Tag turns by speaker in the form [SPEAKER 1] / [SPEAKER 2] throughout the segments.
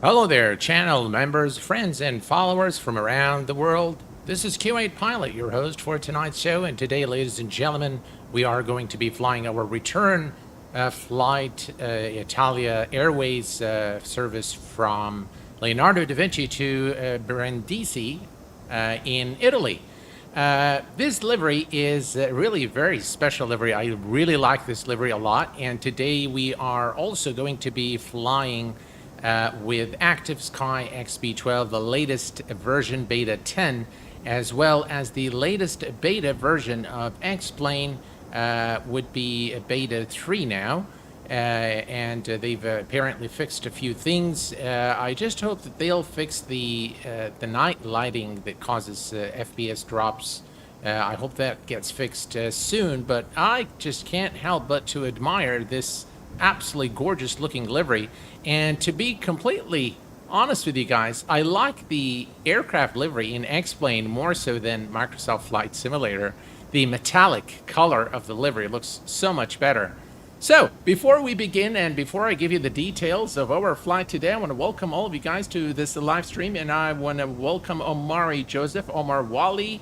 [SPEAKER 1] Hello there, channel members, friends, and followers from around the world. This is Q8 Pilot, your host for tonight's show, and today, ladies and gentlemen, we are going to be flying our return flight, Italia Airways service from Leonardo da Vinci to Brindisi in Italy. This livery is really a very special livery. I really like this livery a lot, and today we are also going to be flying with Active Sky XB12, the latest version beta 10, as well as the latest beta version of X-Plane would be beta 3 now. And they've apparently fixed a few things. I just hope that they'll fix the night lighting that causes FPS drops. I hope that gets fixed soon, but I just can't help but to admire this absolutely gorgeous looking livery. And to be completely honest with you guys, I like the aircraft livery in X-Plane more so than Microsoft Flight Simulator. The metallic color of the livery looks so much better. So, before we begin and before I give you the details of our flight today, I want to welcome all of you guys to this live stream, and I want to welcome Omari Joseph, Omar Wali.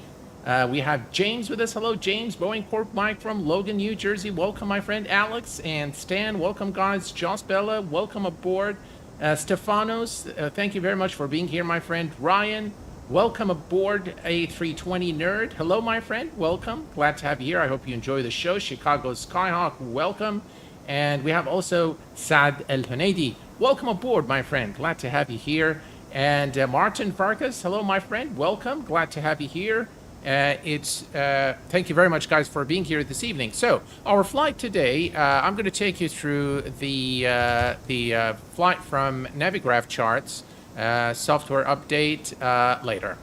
[SPEAKER 1] We have James with us. Hello, James. Boeing Corp Mike from Logan, New Jersey. Welcome, my friend Alex and Stan. Welcome, guys. Joss Bella, welcome aboard. Stefanos, thank you very much for being here, my friend. Ryan, welcome aboard, A320 Nerd. Hello, my friend. Welcome. Glad to have you here. I hope you enjoy the show. Chicago Skyhawk, welcome. And we have also Saad El Hanedi. Welcome aboard, my friend. Glad to have you here. And Martin Farkas, hello, my friend. Welcome. Glad to have you here. Thank you very much, guys, for being here this evening. So, our flight today, I'm going to take you through the flight from Navigraph charts, software update later.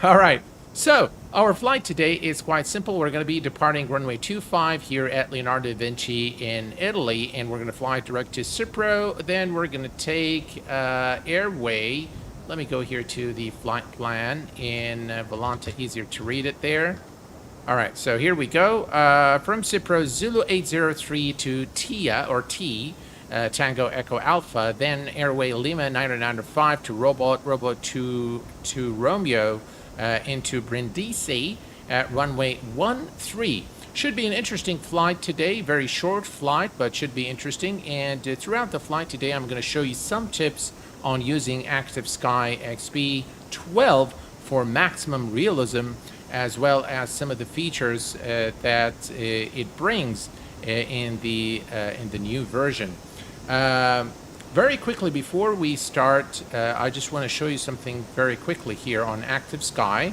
[SPEAKER 1] All right. So, our flight today is quite simple. We're going to be departing runway 25 here at Leonardo da Vinci in Italy, and we're going to fly direct to Cipro. Then we're going to take airway. Let me go here to the flight plan in Volanta, easier to read it there. All right, so here we go. From Cipro, Zulu 803 to TIA, or T, Tango Echo Alpha, then airway Lima 9995 to Robot to Romeo into Brindisi at runway 13. Should be an interesting flight today, very short flight, but should be interesting. And throughout the flight today, I'm going to show you some tips on using Active Sky XB12 for maximum realism, as well as some of the features that it brings in the new version. Very quickly, before we start, I just want to show you something very quickly here on Active Sky.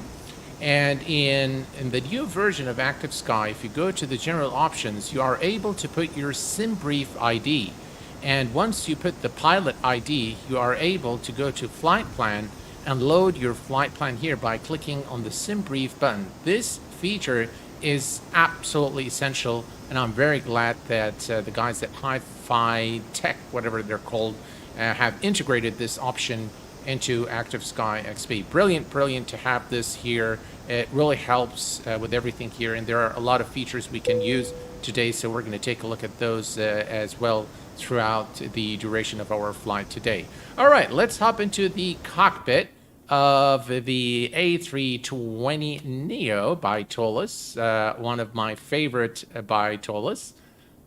[SPEAKER 1] And in the new version of Active Sky, if you go to the general options, you are able to put your SimBrief ID. And once you put the pilot ID, you are able to go to flight plan and load your flight plan here by clicking on the SimBrief button. This feature is absolutely essential, and I'm very glad that the guys at Hi-Fi Tech, whatever they're called, have integrated this option into Active Sky XB. Brilliant to have this here. It really helps with everything here, and there are a lot of features we can use today, so we're going to take a look at those as well throughout the duration of our flight today. All right, let's hop into the cockpit of the A320 Neo by Toliss, one of my favorite by Toliss.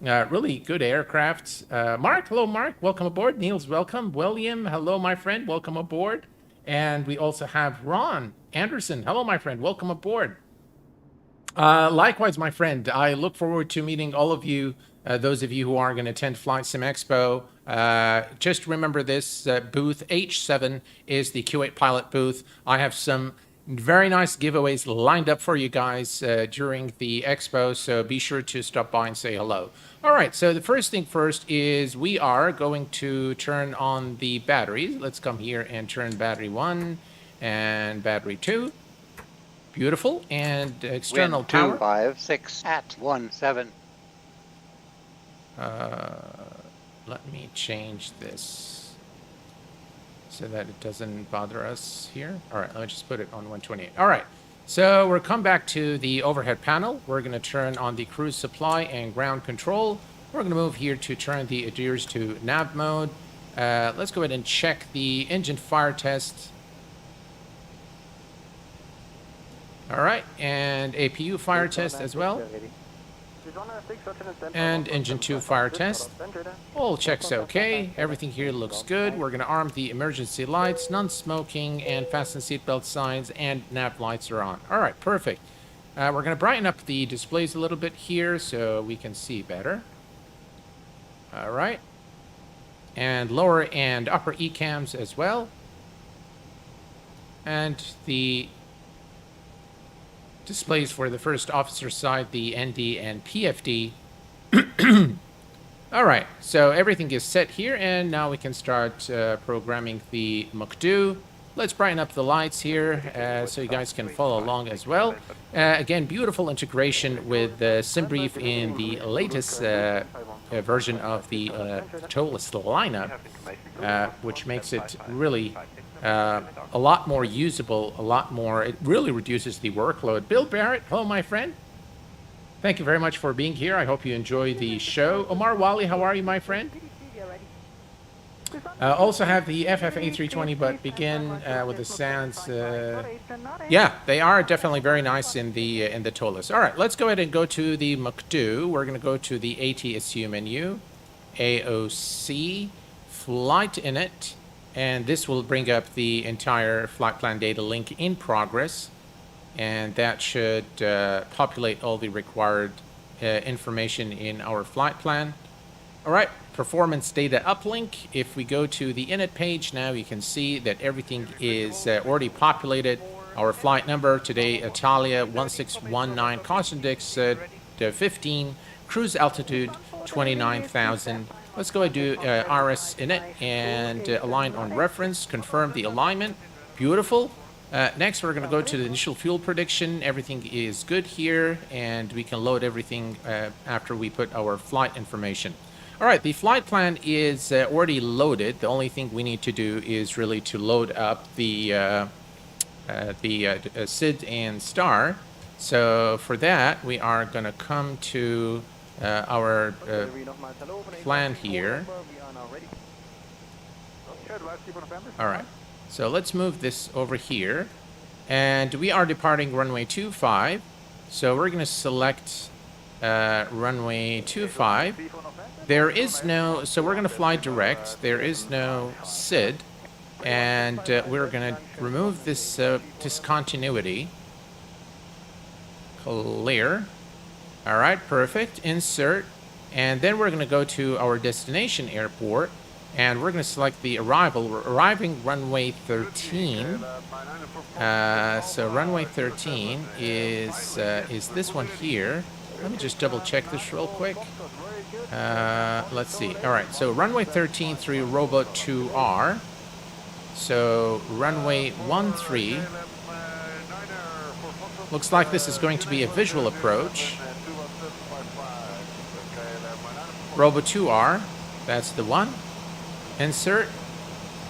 [SPEAKER 1] Really good aircraft. Mark, hello, Mark. Welcome aboard. Niels, welcome. William, hello, my friend. Welcome aboard. And we also have Ron Anderson. Hello, my friend. Welcome aboard. Likewise, my friend. I look forward to meeting all of you, those of you who are going to attend Flight Sim Expo. Just remember this, booth H7 is the Q8 Pilot booth. I have some very nice giveaways lined up for you guys during the expo, so be sure to stop by and say hello. All right, so the first thing first is we are going to turn on the batteries. Let's come here and turn battery 1 and battery 2. Beautiful. And external
[SPEAKER 2] Wind
[SPEAKER 1] power.
[SPEAKER 2] 256 at 17.
[SPEAKER 1] Let me change this so that it doesn't bother us here. All right, let me just put it on 128. All right, so we'll come back to the overhead panel. We're going to turn on the cruise supply and ground control. We're going to move here to turn the ADIRS to nav mode. Let's go ahead and check the engine fire test. All right, and APU fire test as well. And engine 2 fire test. All checks okay. Everything here looks good. We're going to arm the emergency lights, non-smoking, and fasten seatbelt signs, and nav lights are on. All right, perfect. We're going to brighten up the displays a little bit here so we can see better. All right. And lower and upper ECAMs as well. And the displays for the first officer side, the ND and PFD. All right, so everything is set here, and now we can start programming the MUCDO. Let's brighten up the lights here so you guys can follow along as well. Again, beautiful integration with SimBrief in the latest version of the Toliss lineup, which makes it really a lot more usable, a lot more. It really reduces the workload. Bill Barrett, hello, my friend. Thank you very much for being here. I hope you enjoy the show. Omar Wali, how are you, my friend? Also have the A320, but begin with the sounds. Yeah, they are definitely very nice in the Toliss. All right, let's go ahead and go to the MUCDO. We're going to go to the ATSU menu, AOC, flight init, and this will bring up the entire flight plan data link in progress, and that should populate all the required information in our flight plan. All right, performance data uplink. If we go to the init page now, you can see that everything is already populated. Our flight number today, Italia 1619, cost index 15, cruise altitude 29,000. Let's go and do RS init and align on reference, confirm the alignment. Beautiful. Next, we're going to go to the initial fuel prediction. Everything is good here, and we can load everything after we put our flight information. All right, the flight plan is already loaded. The only thing we need to do is really to load up the SID and star. So for that, we are going to come to our plan here. All right, so let's move this over here. And we are departing runway 25. So we're going to select runway 25. There is no, so we're going to fly direct. There is no SID. And we're going to remove this discontinuity. Clear. All right, perfect. Insert. And then we're going to go to our destination airport. And we're going to select the arrival. We're arriving runway 13. So runway 13 is this one here. Let me just double check this real quick. Let's see. All right, so runway 13 through Robot 2R. So runway 13. Looks like this is going to be a visual approach. Robot 2R, that's the one. Insert.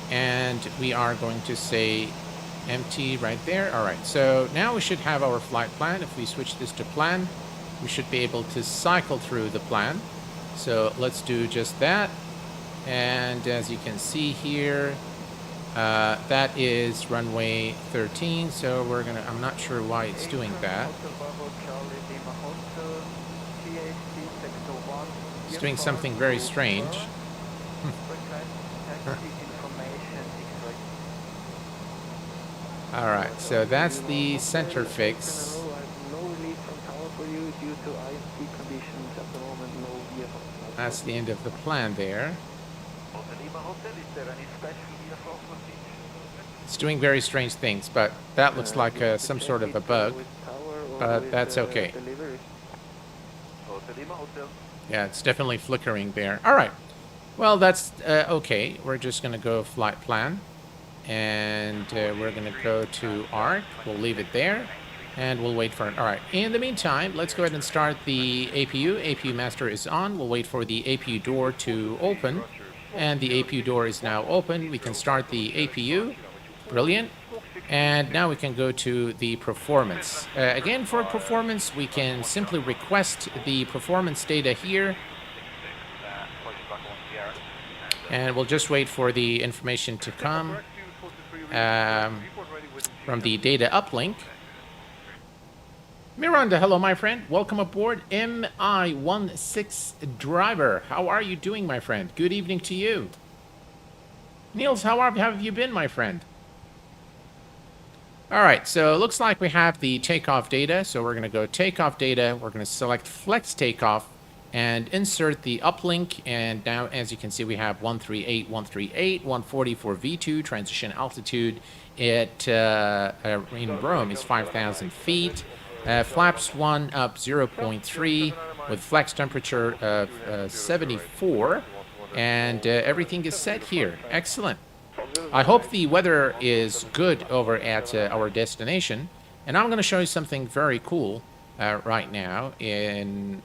[SPEAKER 1] And we are going to say empty right there. All right, so now we should have our flight plan. If we switch this to plan, we should be able to cycle through the plan. So let's do just that. And as you can see here, that is runway 13. So we're gonna, I'm not sure why it's doing that. It's doing something very strange. All right, so that's the center fix. That's the end of the plan there. It's doing very strange things, but that looks like some sort of a bug, but that's okay. Yeah, it's definitely flickering there. All right. Well, that's okay. We're just going to go flight plan, and we're going to go to ARC. We'll leave it there, and we'll wait for it. All right. In the meantime, let's go ahead and start the APU. APU master is on. We'll wait for the APU door to open, and the APU door is now open. We can start the APU. Brilliant. And now we can go to the performance. Again, for performance, we can simply request the performance data here. And we'll just wait for the information to come from the data uplink. Miranda, hello, my friend. Welcome aboard. MI16 driver. How are you doing, my friend? Good evening to you. Niels, how have you been, my friend? All right, so it looks like we have the takeoff data. So we're going to go takeoff data. We're going to select flex takeoff and insert the uplink. And now, as you can see, we have 138, 138, 140 for V2. Transition altitude at in Rome is 5,000 feet. Flaps 1 up 0.3 with flex temperature of 74. And everything is set here. Excellent. I hope the weather is good over at our destination. And I'm going to show you something very cool right now. If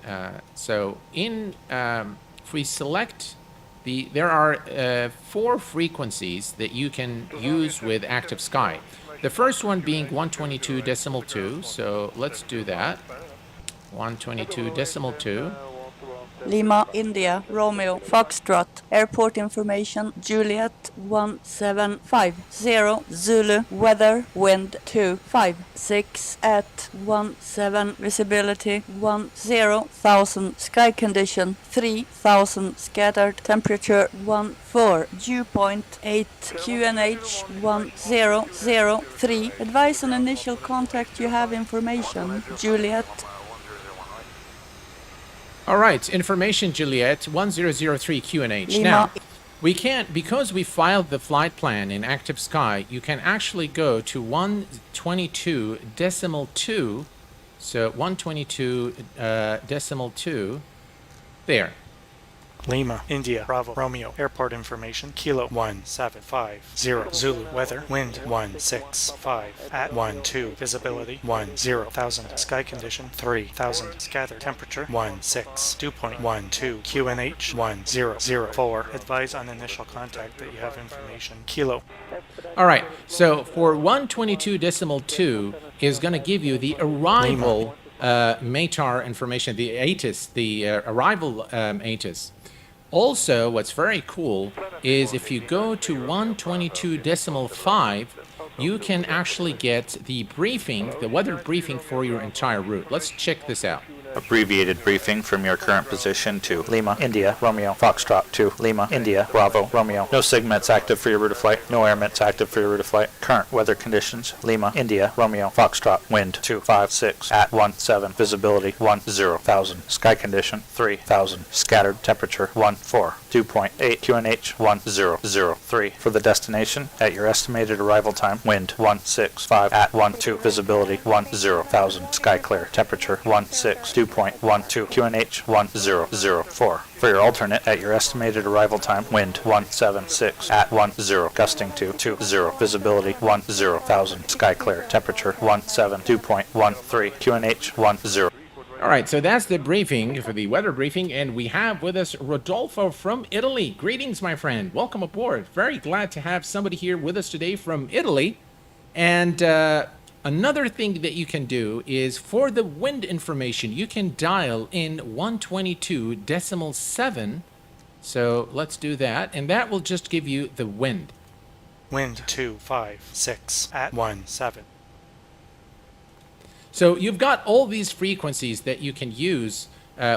[SPEAKER 1] we select there are 4 frequencies that you can use with Active Sky. The first one being 122.2, so let's do that. 122.2.
[SPEAKER 3] Lima, India, Romeo, Foxtrot, airport information, Juliet 1750, Zulu, weather, wind 256 at 17, visibility 10,000, sky condition 3,000, scattered, temperature 14, dew point 8, QNH 1003, advise on initial contact, you have information, Juliet.
[SPEAKER 1] All right, information, Juliet, 1003 QNH.
[SPEAKER 3] Lima.
[SPEAKER 1] Now, we can't, because we filed the flight plan in Active Sky, you can actually go to 122.2, so 122.2, there.
[SPEAKER 4] Lima, India, Bravo, Romeo, airport information, Kilo 1750, Zulu, weather, wind 165, at 12, visibility 10,000, sky condition 3,000, scattered, temperature 16, dew point 12, QNH 1004, advise on initial contact that you have information, Kilo.
[SPEAKER 1] All right, so for 122.2 is going to give you the arrival METAR information, the ATIS, the arrival ATIS. Also, what's very cool is if you go to 122.5, you can actually get the briefing, the weather briefing for your entire route. Let's check this out.
[SPEAKER 5] Abbreviated briefing from your current position to Lima, India, Romeo, Foxtrot to Lima, India, Bravo, Romeo. No SIGMETs active for your route of flight. No AirMETs active for your route of flight. Current weather conditions. Lima, India, Romeo, Foxtrot. Wind 256 at 17. Visibility 10,000. Sky condition 3,000. Scattered temperature 14. Dew point 8. QNH 1003. For the destination, at your estimated arrival time, wind 165 at 12. Visibility 10,000. Sky clear. Temperature 16. Dew point 12. QNH 1004. For your alternate, at your estimated arrival time, wind 176 at 10. Gusting to 20. Visibility 10,000. Sky clear. Temperature 17. Dew point 13. QNH 10.
[SPEAKER 1] All right, so that's the briefing for the weather briefing, and we have with us Rodolfo from Italy. Greetings, my friend. Welcome aboard. Very glad to have somebody here with us today from Italy. And another thing that you can do is for the wind information, you can dial in 122.7. So let's do that, and that will just give you the wind.
[SPEAKER 4] Wind 256 at 17.
[SPEAKER 1] So you've got all these frequencies that you can use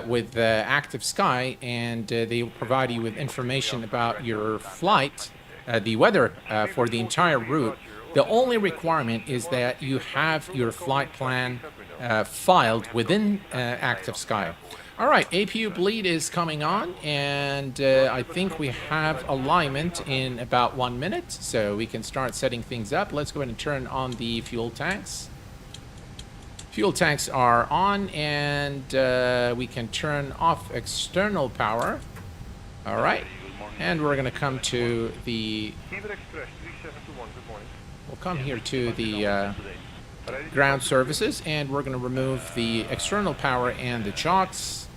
[SPEAKER 1] with Active Sky, and they will provide you with information about your flight, the weather for the entire route. The only requirement is that you have your flight plan filed within Active Sky. All right, APU bleed is coming on, and I think we have alignment in about 1 minute, so we can start setting things up. Let's go ahead and turn on the fuel tanks. Fuel tanks are on, and we can turn off external power. All right, and we're going to come to the... We'll come here to the ground services, and we're going to remove the external power and the chocks.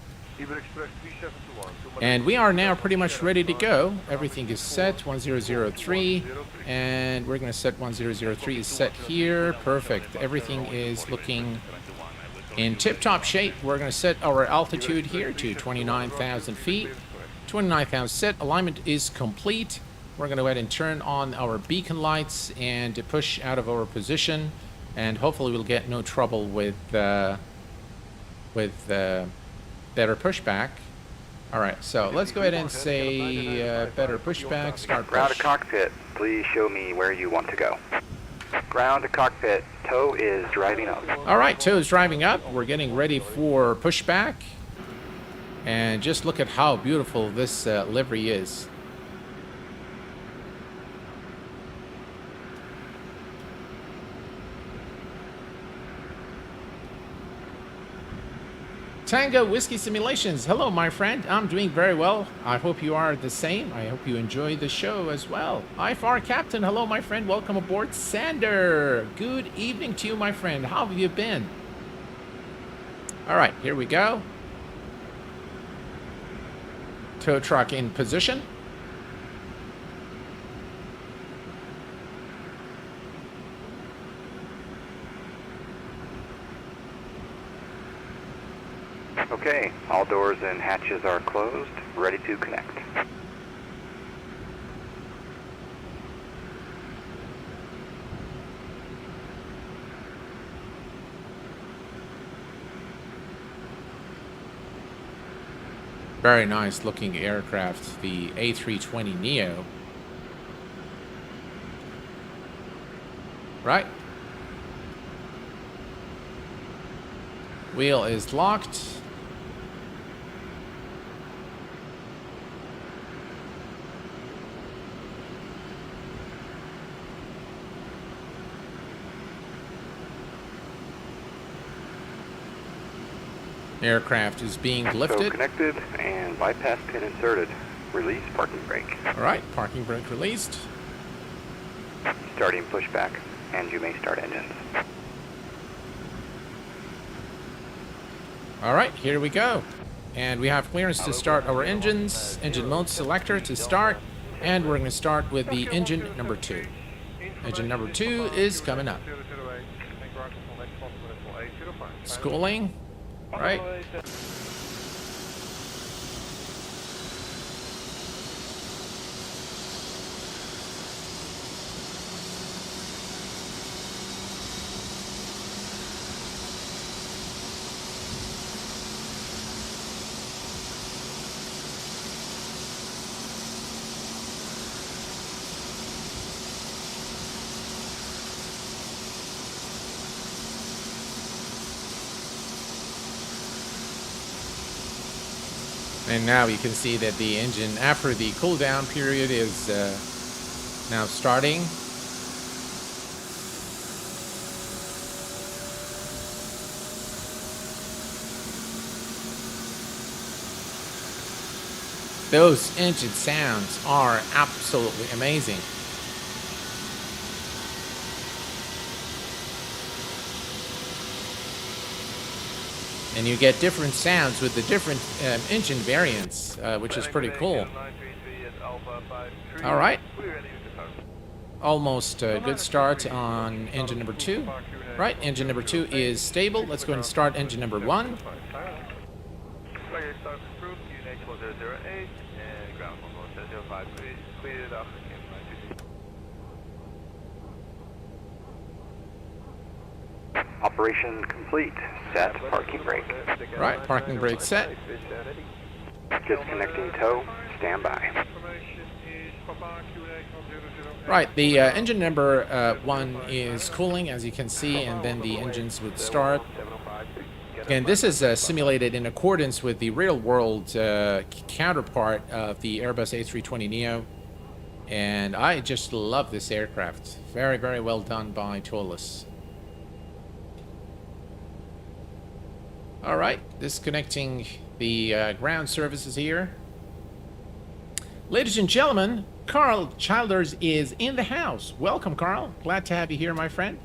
[SPEAKER 1] And we are now pretty much ready to go. Everything is set, 1003, and we're going to set 1003 is set here. Perfect. Everything is looking in tip-top shape. We're going to set our altitude here to 29,000 feet. 29,000 set. Alignment is complete. We're going to go ahead and turn on our beacon lights and push out of our position. And hopefully we'll get no trouble with better pushback. All right, so let's go ahead and say better pushback, start
[SPEAKER 6] Ground to
[SPEAKER 1] push.
[SPEAKER 6] cockpit, please show me where you want to go. Ground to cockpit, tow is driving up.
[SPEAKER 1] All right, tow is driving up. We're getting ready for pushback. And just look at how beautiful this livery is. Tango Whiskey Simulations. Hello, my friend. I'm doing very well. I hope you are the same. I hope you enjoy the show as well. IFR Captain. Hello, my friend. Welcome aboard. Sander. Good evening to you, my friend. How have you been? All right, here we go. Tow truck in position.
[SPEAKER 6] Okay, all doors and hatches are closed, ready to connect.
[SPEAKER 1] Very nice looking aircraft, the A320neo. Right. Wheel is locked. Aircraft is being
[SPEAKER 6] So
[SPEAKER 1] lifted.
[SPEAKER 6] connected and bypass pin inserted. Release parking brake.
[SPEAKER 1] All right, parking brake released.
[SPEAKER 6] Starting pushback, and you may start engines.
[SPEAKER 1] All right, here we go. And we have clearance to start our engines. Engine mode selector to start. And we're going to start with the engine number 2. Engine number 2 is coming up. Schooling. Right. And now you can see that the engine, after the cool down period, is now starting. Those engine sounds are absolutely amazing. And you get different sounds with the different engine variants, which is pretty cool. All right. Almost a good start on engine number 2. Right, engine number 2 is stable. Let's go ahead and start engine number 1.
[SPEAKER 6] Operation complete. Set parking brake.
[SPEAKER 1] Right, parking brake set.
[SPEAKER 6] Disconnecting tow. Stand by.
[SPEAKER 1] Right, the engine number 1 is cooling, as you can see, and then the engines would start. Again, this is simulated in accordance with the real-world counterpart of the Airbus A320neo. And I just love this aircraft. Very, very well done by Toliss. All right, disconnecting the ground services here. Ladies and gentlemen, Carl Childers is in the house. Welcome, Carl. Glad to have you here, my friend.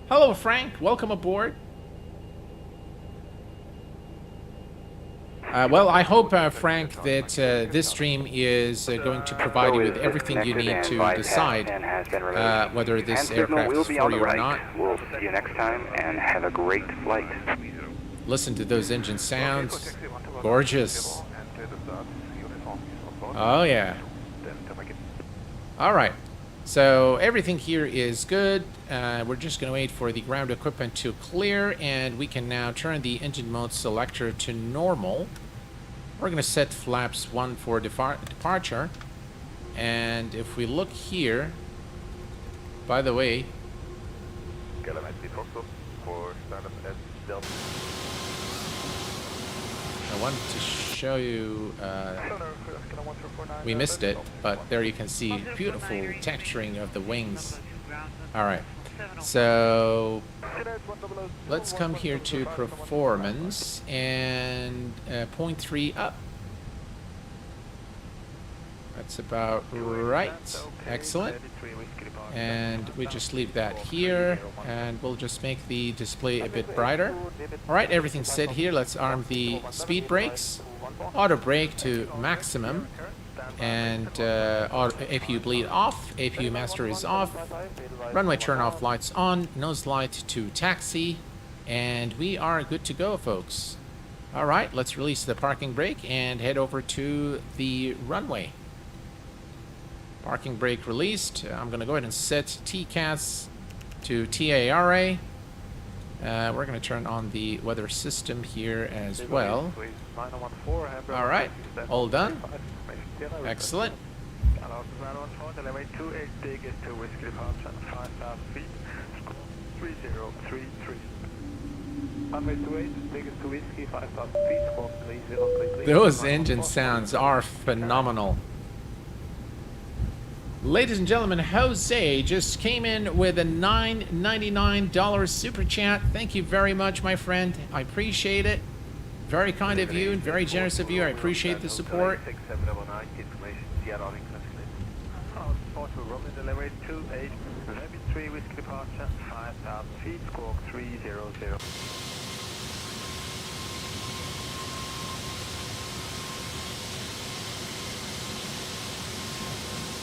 [SPEAKER 1] Hello, Frank. Welcome aboard. Well, I hope, Frank, that this stream is going to provide you with everything you need to decide whether this aircraft is for you or not.
[SPEAKER 6] We'll see you next time, and have a great flight.
[SPEAKER 1] Listen to those engine sounds. Gorgeous. Oh yeah. All right. So everything here is good. We're just going to wait for the ground equipment to clear, and we can now turn the engine mode selector to normal. We're going to set flaps 1 for departure. And if we look here, by the way, I wanted to show you, we missed it, but there you can see beautiful texturing of the wings. All right, so let's come here to performance and 0.3 up. That's about right. Excellent. And we just leave that here, and we'll just make the display a bit brighter. All right, everything's set here. Let's arm the speed brakes. Auto brake to maximum, and APU bleed off. APU master is off. Runway turn off lights on. Nose light to taxi, and we are good to go, folks. All right, let's release the parking brake and head over to the runway. Parking brake released. I'm going to go ahead and set TCAS to TARA. We're going to turn on the weather system here as well. All right, all done. Excellent. Those engine sounds are phenomenal. Ladies and gentlemen, Jose just came in with a $9.99 super chat. Thank you very much, my friend. I appreciate it. Very kind of you and very generous of you. I appreciate the support.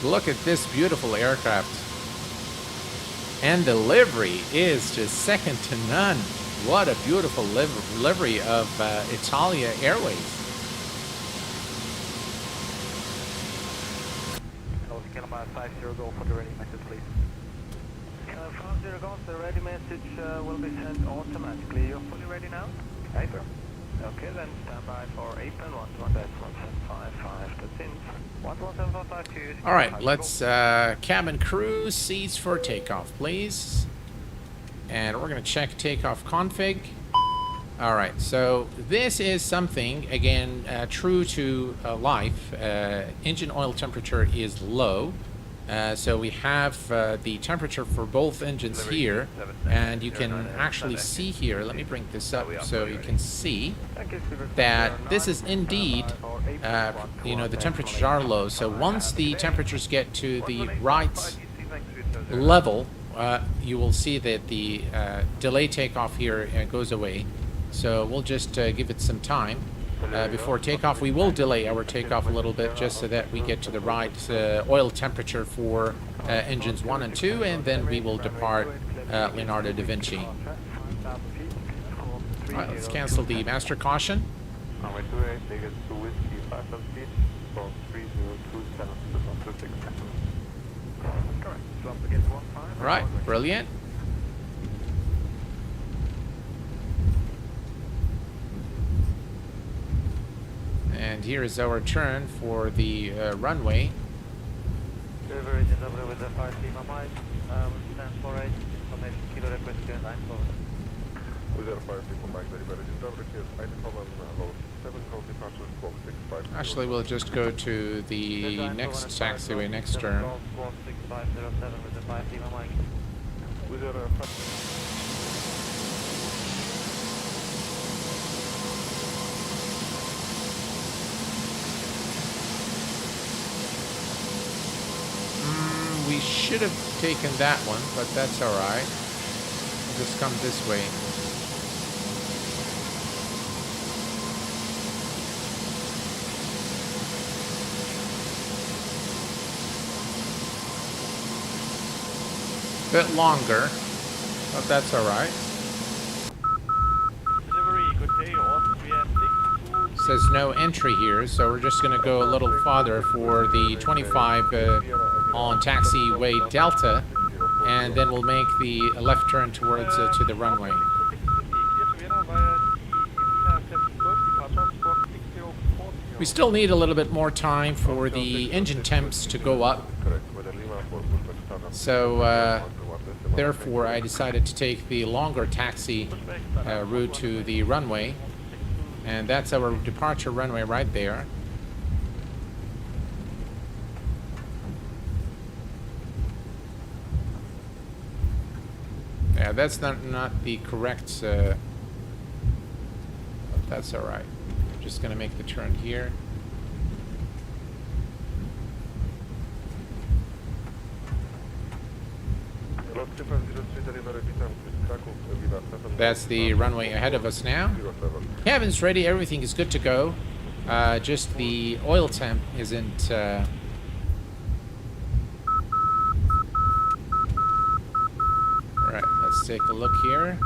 [SPEAKER 1] Look at this beautiful aircraft. And the livery is just second to none. What a beautiful livery of Italia Airways.
[SPEAKER 6] Calama 50 go for the ready message, please. 50 go, the ready message will be sent automatically. You're fully ready now? Aye, sir. Okay, then stand by for apron 11-1755. That's in. 11-1752.
[SPEAKER 1] All right, let's cabin crew seats for takeoff, please. And we're going to check takeoff config. All right, so this is something, again, true to life. Engine oil temperature is low. So we have the temperature for both engines here, and you can actually see here, let me bring this up so you can see that this is indeed, you know, the temperatures are low. So once the temperatures get to the right level, you will see that the delay takeoff here goes away. So we'll just give it some time. Before takeoff, we will delay our takeoff a little bit just so that we get to the right oil temperature for engines 1 and 2, and then we will depart Leonardo da Vinci. All right, let's cancel the master caution. All right, brilliant. And here is our turn for the runway. Actually, we'll just go to the next taxiway, next turn. We should have taken that one, but that's all right. We'll just come this way. Bit longer, but that's all right.
[SPEAKER 7] Delivery, good day, Austrian
[SPEAKER 1] Says no entry here, so we're just going to go a little farther for the 25 on taxiway Delta, and then we'll make the left turn towards to the runway. We still need a little bit more time for the engine temps to go up, so therefore I decided to take the longer taxi route to the runway, and that's our departure runway right there. Yeah, that's not the correct, but that's all right. Just gonna make the turn here. That's the runway ahead of us now. Cabin's ready, everything is good to go. Just the oil temp isn't Alright, let's take a look here.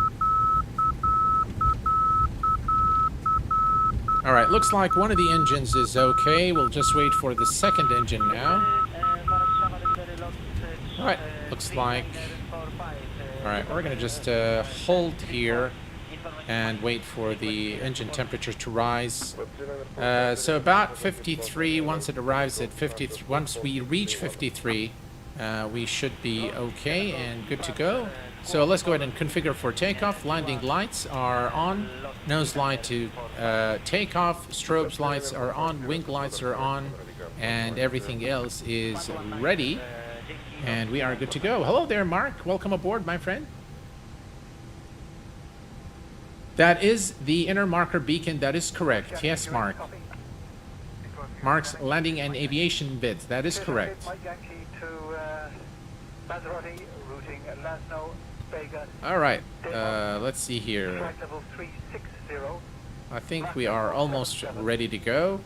[SPEAKER 1] Alright, looks like one of the engines is okay. We'll just wait for the second engine now. Alright, looks like... Alright, we're gonna just hold here and wait for the engine temperature to rise. So about 53, once it arrives at 53, once we reach 53, we should be okay and good to go. So let's go ahead and configure for takeoff. Landing lights are on, nose light to takeoff, strobes lights are on, wing lights are on, and everything else is ready. And we are good to go. Hello there, Mark. Welcome aboard, my friend. That is the inner marker beacon. That is correct. Yes, Mark. Mark's landing and aviation bids. That is correct. All right. Let's see here. I think we are almost ready to go.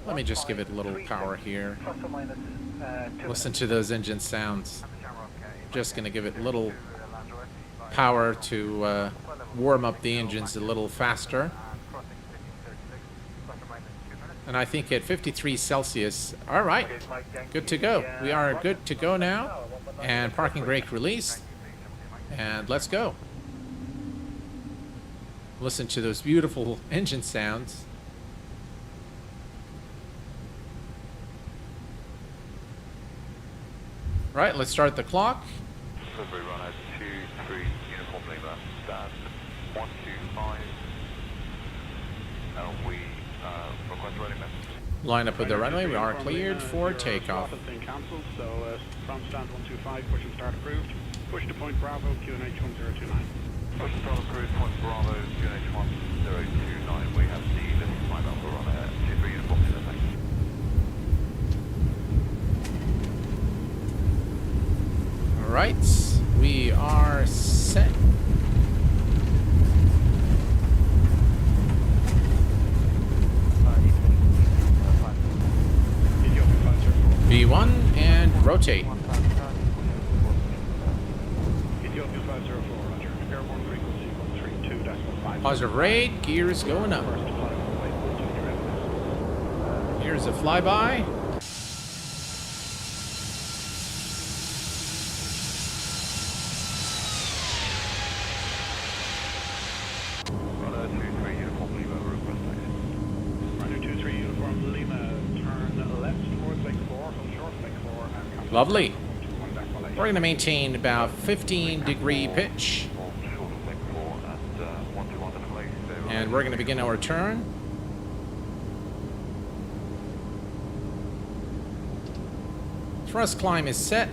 [SPEAKER 1] Let me just give it a little power here. Listen to those engine sounds. Just going to give it a little power to warm up the engines a little faster. And I think at 53 Celsius, all right, good to go. We are good to go now. And parking brake released. And let's go. Listen to those beautiful engine sounds. Right, let's start the clock.
[SPEAKER 6] Runner 23 Uniform Lima, stand 125. We request running message.
[SPEAKER 1] Line up with the runway. We are cleared for takeoff.
[SPEAKER 7] Cancelled, so from stand 125, push and start approved. Push to point Bravo, QNH 1029.
[SPEAKER 6] Push and start approved, point Bravo, QNH 1029. We have the lifting time number on 23 Uniform Lima, thank you.
[SPEAKER 1] All right, we are set. V1 and rotate. Positive rate, gears going up. Here's a flyby.
[SPEAKER 6] Runner 23 Uniform Lima, request taxi.
[SPEAKER 7] Runner 23 Uniform Lima, turn left towards Lake 4, hold short Lake 4, and
[SPEAKER 1] Lovely. We're going to maintain about 15-degree pitch. And we're going to begin our turn. Thrust climb is set.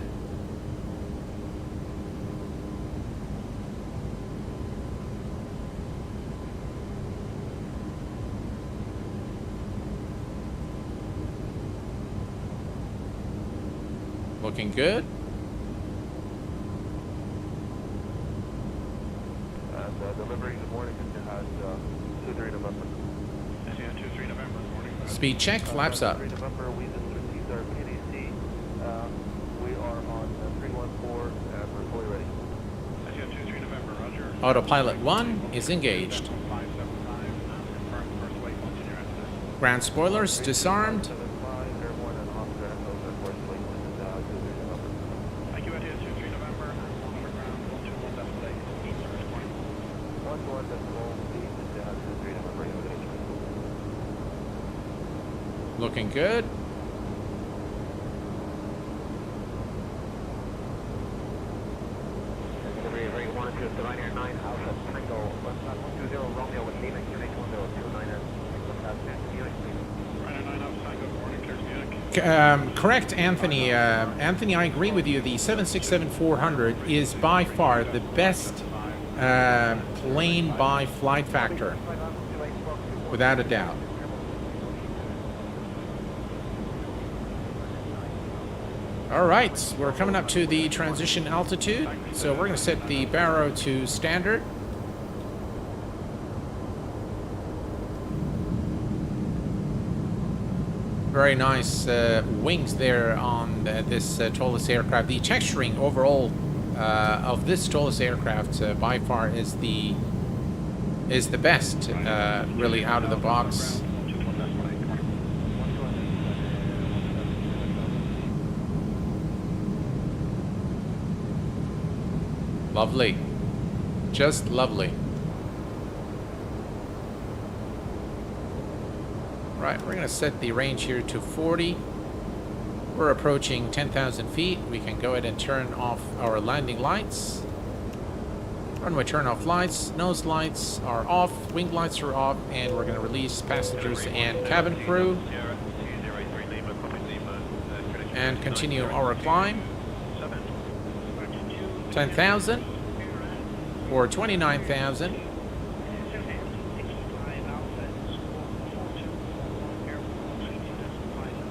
[SPEAKER 1] Looking good.
[SPEAKER 6] Delivery this morning has 2-3 November.
[SPEAKER 7] yeah, 2-3 November morning.
[SPEAKER 1] Speed check, flaps up.
[SPEAKER 6] 3 November, we just received our PDC. We are on 314 and we're fully ready.
[SPEAKER 7] yeah, 2-3 November, roger.
[SPEAKER 1] Autopilot 1 is engaged.
[SPEAKER 7] 575, confirm first waypoint in your
[SPEAKER 1] Ground spoilers disarmed.
[SPEAKER 7] Thank you, India 23 November. On the ground, 121 decimal 8. Service point.
[SPEAKER 1] Looking good. Correct, Anthony. Anthony, I agree with you. The 767-400 is by far the best plane by flight factor, without a doubt. All right, we're coming up to the transition altitude, so we're going to set the baro to standard. Very nice wings there on this Toliss aircraft. The texturing overall of this Toliss aircraft by far is the best, really out of the box. Lovely, just lovely. Right, we're going to set the range here to 40. We're approaching 10,000 feet. We can go ahead and turn off our landing lights. Runway turn off lights. Nose lights are off. Wing lights are off. And we're going to release passengers and cabin crew. And continue our climb. 10,000 or 29,000.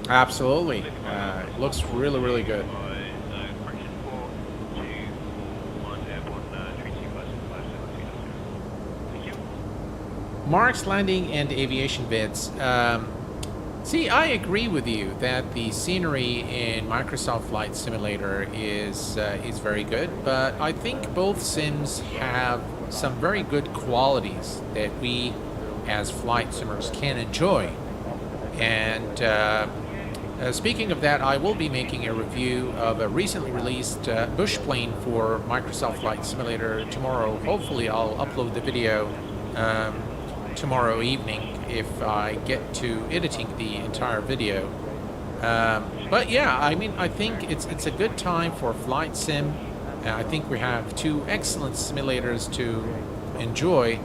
[SPEAKER 1] Absolutely. It looks really, really good. Mark's Landing and Aviation Vids. See, I agree with you that the scenery in Microsoft Flight Simulator is very good, but I think both sims have some very good qualities that we as flight simmers can enjoy. And speaking of that, I will be making a review of a recently released bush plane for Microsoft Flight Simulator tomorrow. Hopefully I'll upload the video tomorrow evening if I get to editing the entire video. But yeah, I mean, I think it's a good time for flight sim. I think we have two excellent simulators to enjoy.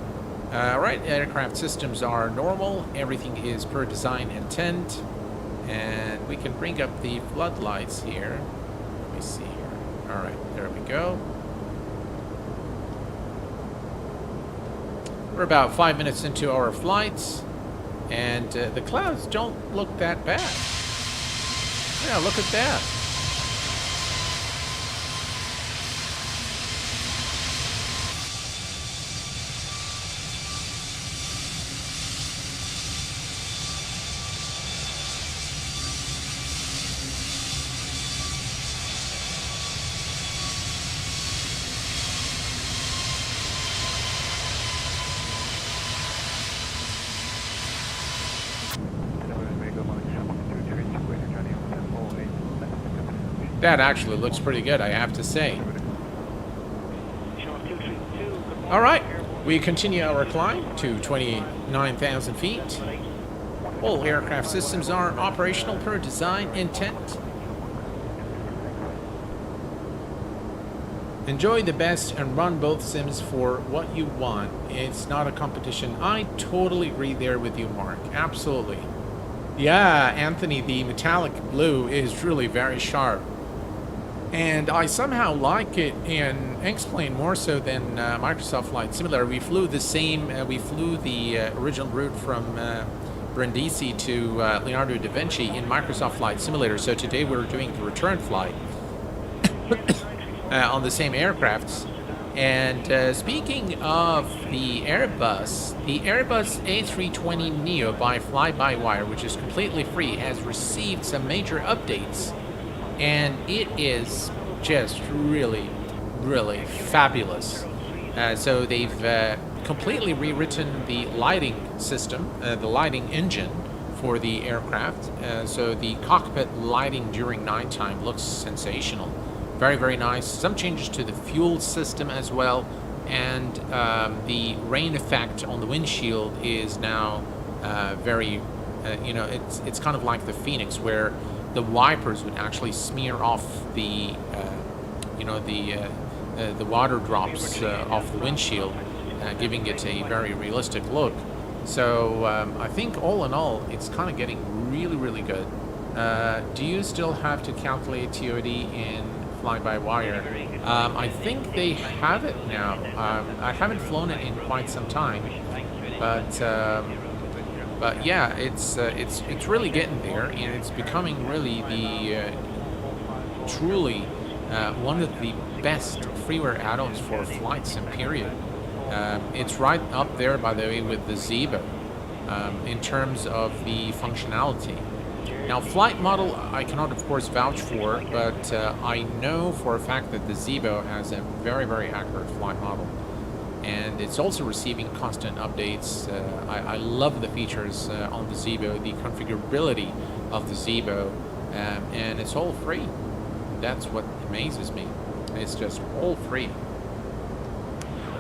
[SPEAKER 1] Right, aircraft systems are normal. Everything is per design intent. And we can bring up the floodlights here. Let me see here. All right, there we go. We're about 5 minutes into our flights, and the clouds don't look that bad. Yeah, look at that. That actually looks pretty good, I have to say. All right, we continue our climb to 29,000 feet. All aircraft systems are operational per design intent. Enjoy the best and run both sims for what you want. It's not a competition. I totally agree there with you, Mark. Absolutely. Yeah, Anthony, the metallic blue is really very sharp. And I somehow like it in X-Plane more so than Microsoft Flight Simulator. We flew the same, we flew the original route from Brindisi to Leonardo da Vinci in Microsoft Flight Simulator. So today we're doing the return flight on the same aircrafts. And speaking of the Airbus A320neo by fly-by-wire, which is completely free, has received some major updates. And it is just really, really fabulous. So they've completely rewritten the lighting system, the lighting engine for the aircraft. So the cockpit lighting during nighttime looks sensational. Very, very nice. Some changes to the fuel system as well. And the rain effect on the windshield is now very, you know, it's kind of like the Phoenix, where the wipers would actually smear off the, you know, the water drops off the windshield, giving it a very realistic look. So I think all in all, it's kind of getting really, really good. Do you still have to calculate TOD in fly-by-wire? I think they have it now. I haven't flown it in quite some time, but yeah, it's really getting there, and it's becoming really the truly one of the best freeware add-ons for flight sim period. It's right up there, by the way, with the Zibo in terms of the functionality. Now, flight model, I cannot, of course, vouch for, but I know for a fact that the Zibo has a very, very accurate flight model. And it's also receiving constant updates. I love the features on the Zibo, the configurability of the Zibo, and it's all free. That's what amazes me. It's just all free.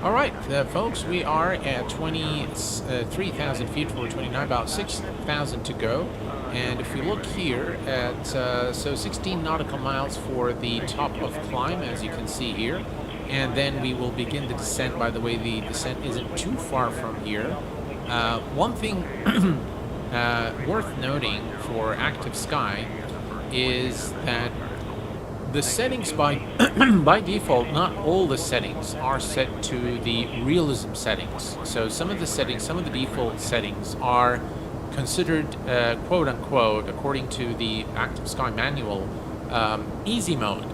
[SPEAKER 1] All right, folks, we are at 23,000 feet for 29, about 6,000 to go. And if we look here at, so 16 nautical miles for the top of climb, as you can see here. And then we will begin the descent. By the way, the descent isn't too far from here. One thing worth noting for Active Sky is that the settings by default, not all the settings are set to the realism settings. So some of the settings, some of the default settings are considered, quote unquote, according to the Active Sky manual, easy mode.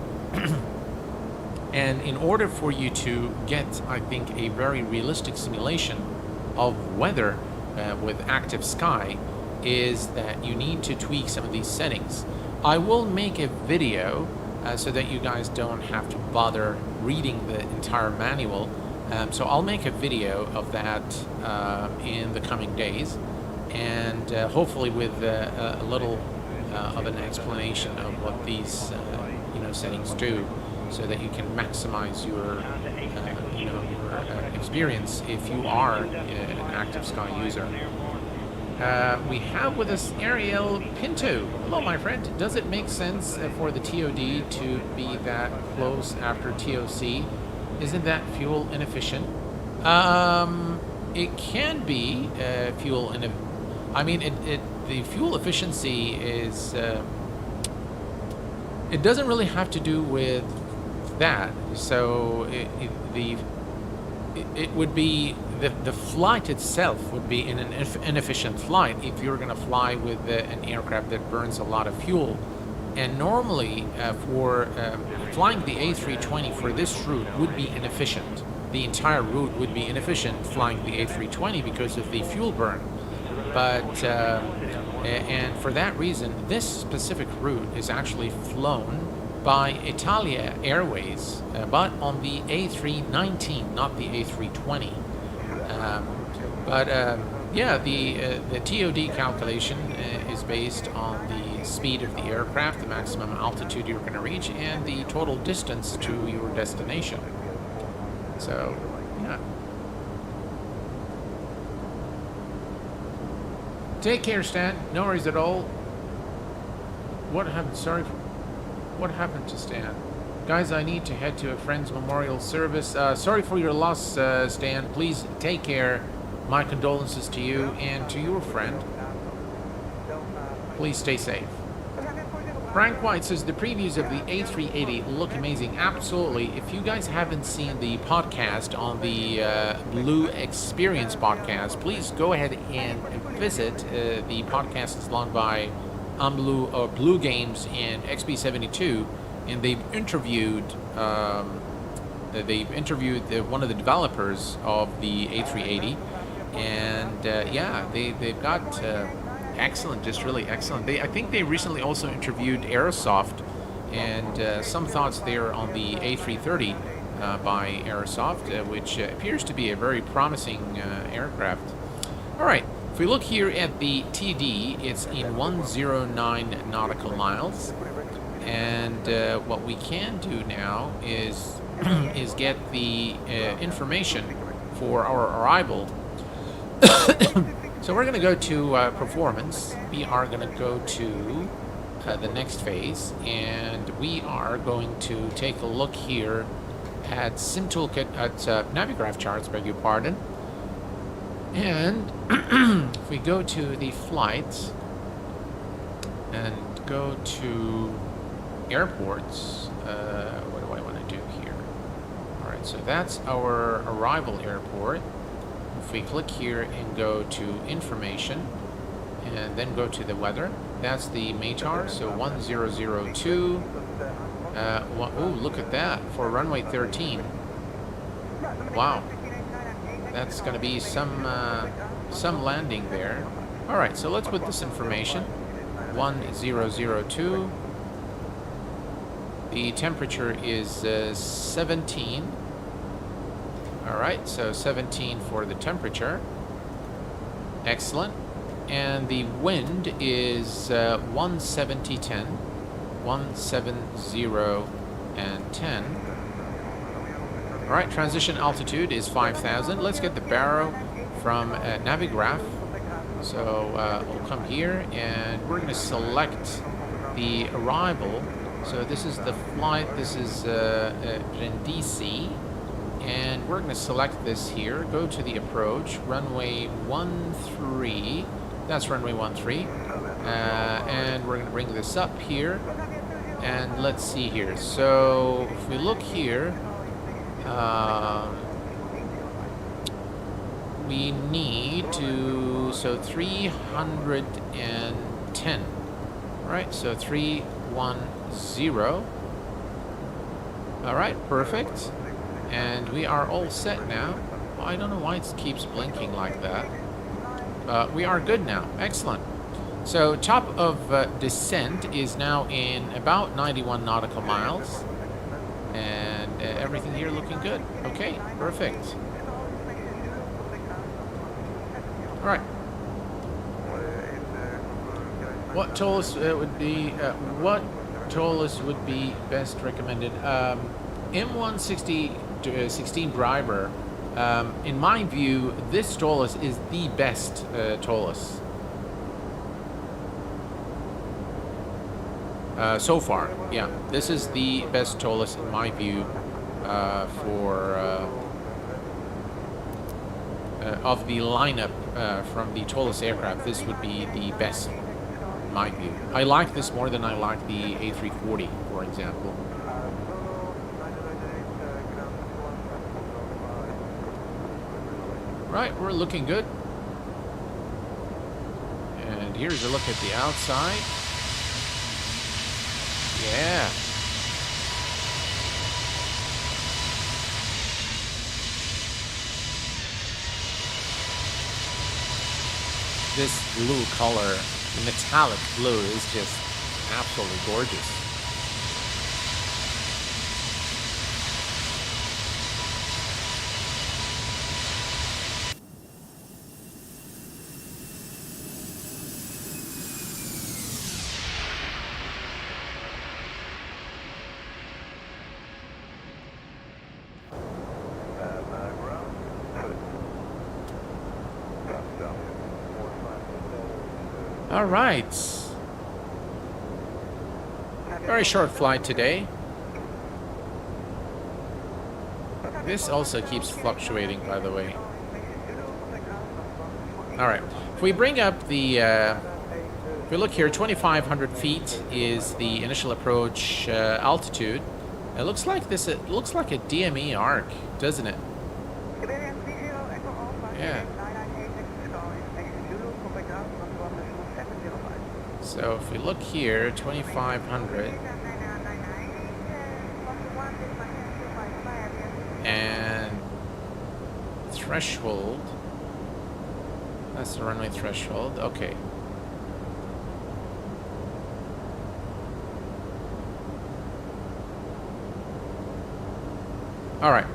[SPEAKER 1] And in order for you to get, I think, a very realistic simulation of weather with Active Sky, is that you need to tweak some of these settings. I will make a video so that you guys don't have to bother reading the entire manual. So I'll make a video of that in the coming days, and hopefully with a little of an explanation of what these you know, settings do, so that you can maximize your you know, your experience if you are an Active Sky user. We have with us Ariel Pinto. Hello, my friend. Does it make sense for the TOD to be that close after TOC? Isn't that fuel inefficient? It can be fuel inefficient. I mean, the fuel efficiency is. It doesn't really have to do with that. So it would be the flight itself would be an inefficient flight if you're going to fly with an aircraft that burns a lot of fuel. And normally for flying the A320 for this route would be inefficient. The entire route would be inefficient flying the A320 because of the fuel burn. But and for that reason, this specific route is actually flown by Italia Airways, but on the A319, not the A320. Yeah, the TOD calculation is based on the speed of the aircraft, the maximum altitude you're going to reach, and the total distance to your destination. So, yeah. Take care, Stan. No worries at all. What happened? Sorry. What happened to Stan? Guys, I need to head to a friend's memorial service. Sorry for your loss, Stan. Please take care. My condolences to you and to your friend. Please stay safe. Frank White says the previews of the A380 look amazing. Absolutely. If you guys haven't seen the podcast on the Blue Experience podcast, please go ahead and visit. The podcast is launched by Blue Games and XB72, and they've interviewed one of the developers of the A380, and yeah, they've got excellent, just really excellent. I think they recently also interviewed Aerosoft, and some thoughts there on the A330 by Aerosoft, which appears to be a very promising aircraft. All right, If we look here at the TD, it's in 109 nautical miles. And what we can do now is is get the information for our arrival. So we're going to go to performance. We are going to go to the next phase, and we are going to take a look here at sim toolkit at Navigraph charts, beg your pardon. And if we go to the flight and go to airports, what do I want to do here? All right, so that's our arrival airport. If we click here and go to information and then go to the weather, that's the METAR, so 1002. Oh, look at that, for runway 13. Wow, that's going to be some landing there. All right, so let's put this information, 1002. The temperature is 17. All right, so 17 for the temperature. Excellent. And the wind is 170-10. 170 and 10. All right, transition altitude is 5,000. Let's get the baro from Navigraph. So we'll come here and we're going to select the arrival. So this is the flight. This is Brindisi. And we're going to select this here, go to the approach, runway 13, that's runway 13, and we're going to bring this up here, and let's see here. So if we look here, we need to, so 310, right, so 310, all right, perfect. And we are all set now. Well, I don't know why it keeps blinking like that. We are good now. Excellent. So top of descent is now in about 91 nautical miles. And everything here looking good. Okay, perfect. All right. What Toliss would be best recommended? M160 16 driver, in my view, this Toliss is the best Toliss so far. Yeah, this is the best Toliss in my view for of the lineup from the Toliss aircraft. This would be the best in my view. I like this more than I like the A340, for example. Right, we're looking good. And here's a look at the outside. Yeah. This blue color, the metallic blue, is just absolutely gorgeous. All right. Very short flight today. This also keeps fluctuating, by the way. All right. If we bring up the, if we look here, 2,500 feet is the initial approach altitude. It looks like this. It looks like a DME arc, doesn't it? Yeah. So if we look here, 2,500, and threshold, that's the runway threshold, okay. All right,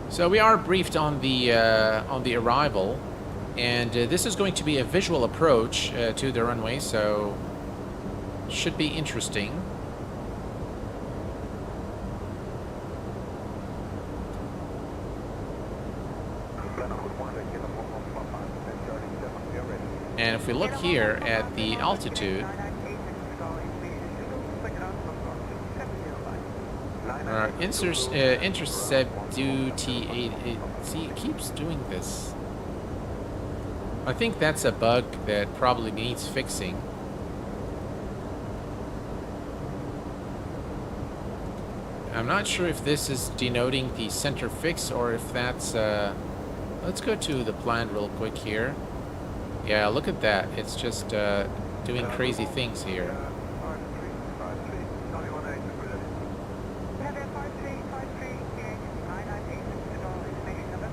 [SPEAKER 1] so we are briefed on the arrival, And this is going to be a visual approach to the runway, so should be interesting. And if we look here at the altitude, our intercept due T8, see, it keeps doing this. I think that's a bug that probably needs fixing. I'm not sure if this is denoting the center fix or if that's... let's go to the plan real quick here. Yeah, look at that. It's just doing crazy things here.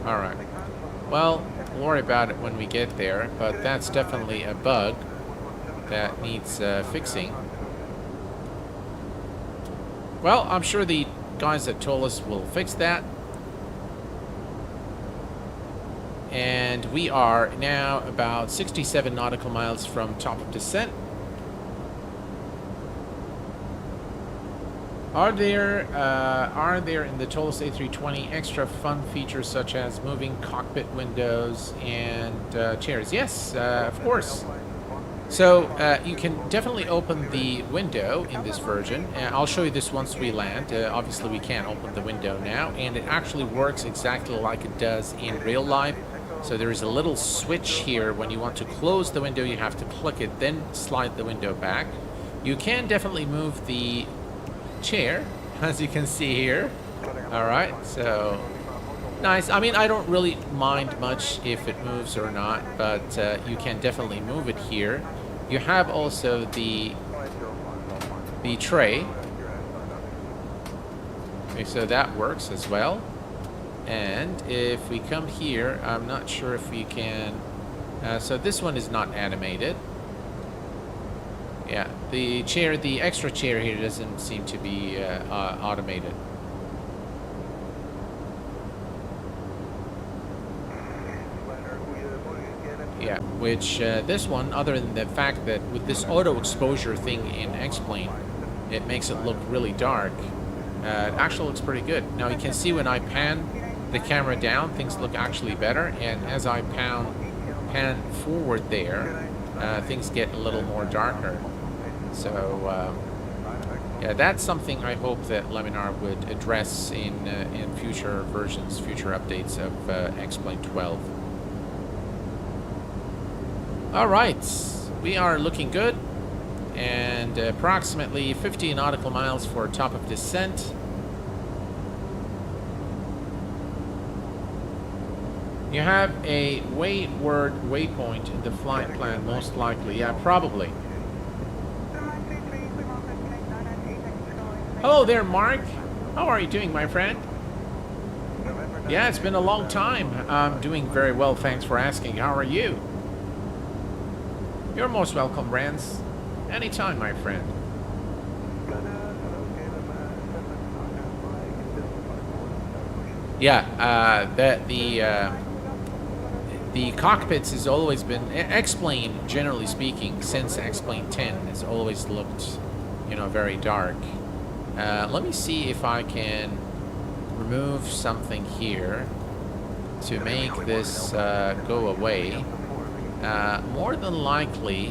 [SPEAKER 1] Alright. Well, we'll worry about it when we get there, but that's definitely a bug that needs fixing. Well, I'm sure the guys at Toliss will fix that. And we are now about 67 nautical miles from top of descent. Are there in the Toliss A320 extra fun features such as moving cockpit windows and chairs? Yes, of course. So you can definitely open the window in this version. I'll show you this once we land. Obviously we can't open the window now, and it actually works exactly like it does in real life. So there is a little switch here. When you want to close the window, you have to click it, then slide the window back. You can definitely move the chair, as you can see here. All right, so nice. I mean, I don't really mind much if it moves or not, but you can definitely move it here. You have also the tray. Okay, so that works as well. And if we come here, I'm not sure if we can... so this one is not animated. Yeah, the chair, the extra chair here doesn't seem to be automated. Yeah, which this one, other than the fact that with this auto exposure thing in X-Plane, it makes it look really dark. It actually looks pretty good. Now you can see when I pan the camera down, things look actually better, and as I pan forward there, things get a little more darker. So yeah, that's something I hope that LIRF-LIBR would address in future versions, future updates of X-Plane 12. All right, we are looking good, and approximately 50 nautical miles for top of descent. You have a wayward waypoint in the flight plan, most likely. Yeah, probably. Hello there, Mark. How are you doing, my friend? Yeah, it's been a long time. I'm doing very well, thanks for asking. How are you? You're most welcome, Rance. Anytime, my friend. Yeah, the cockpits has always been X-Plane, generally speaking, since X-Plane 10 has always looked, you know, very dark. Let me see if I can remove something here to make this go away. More than likely,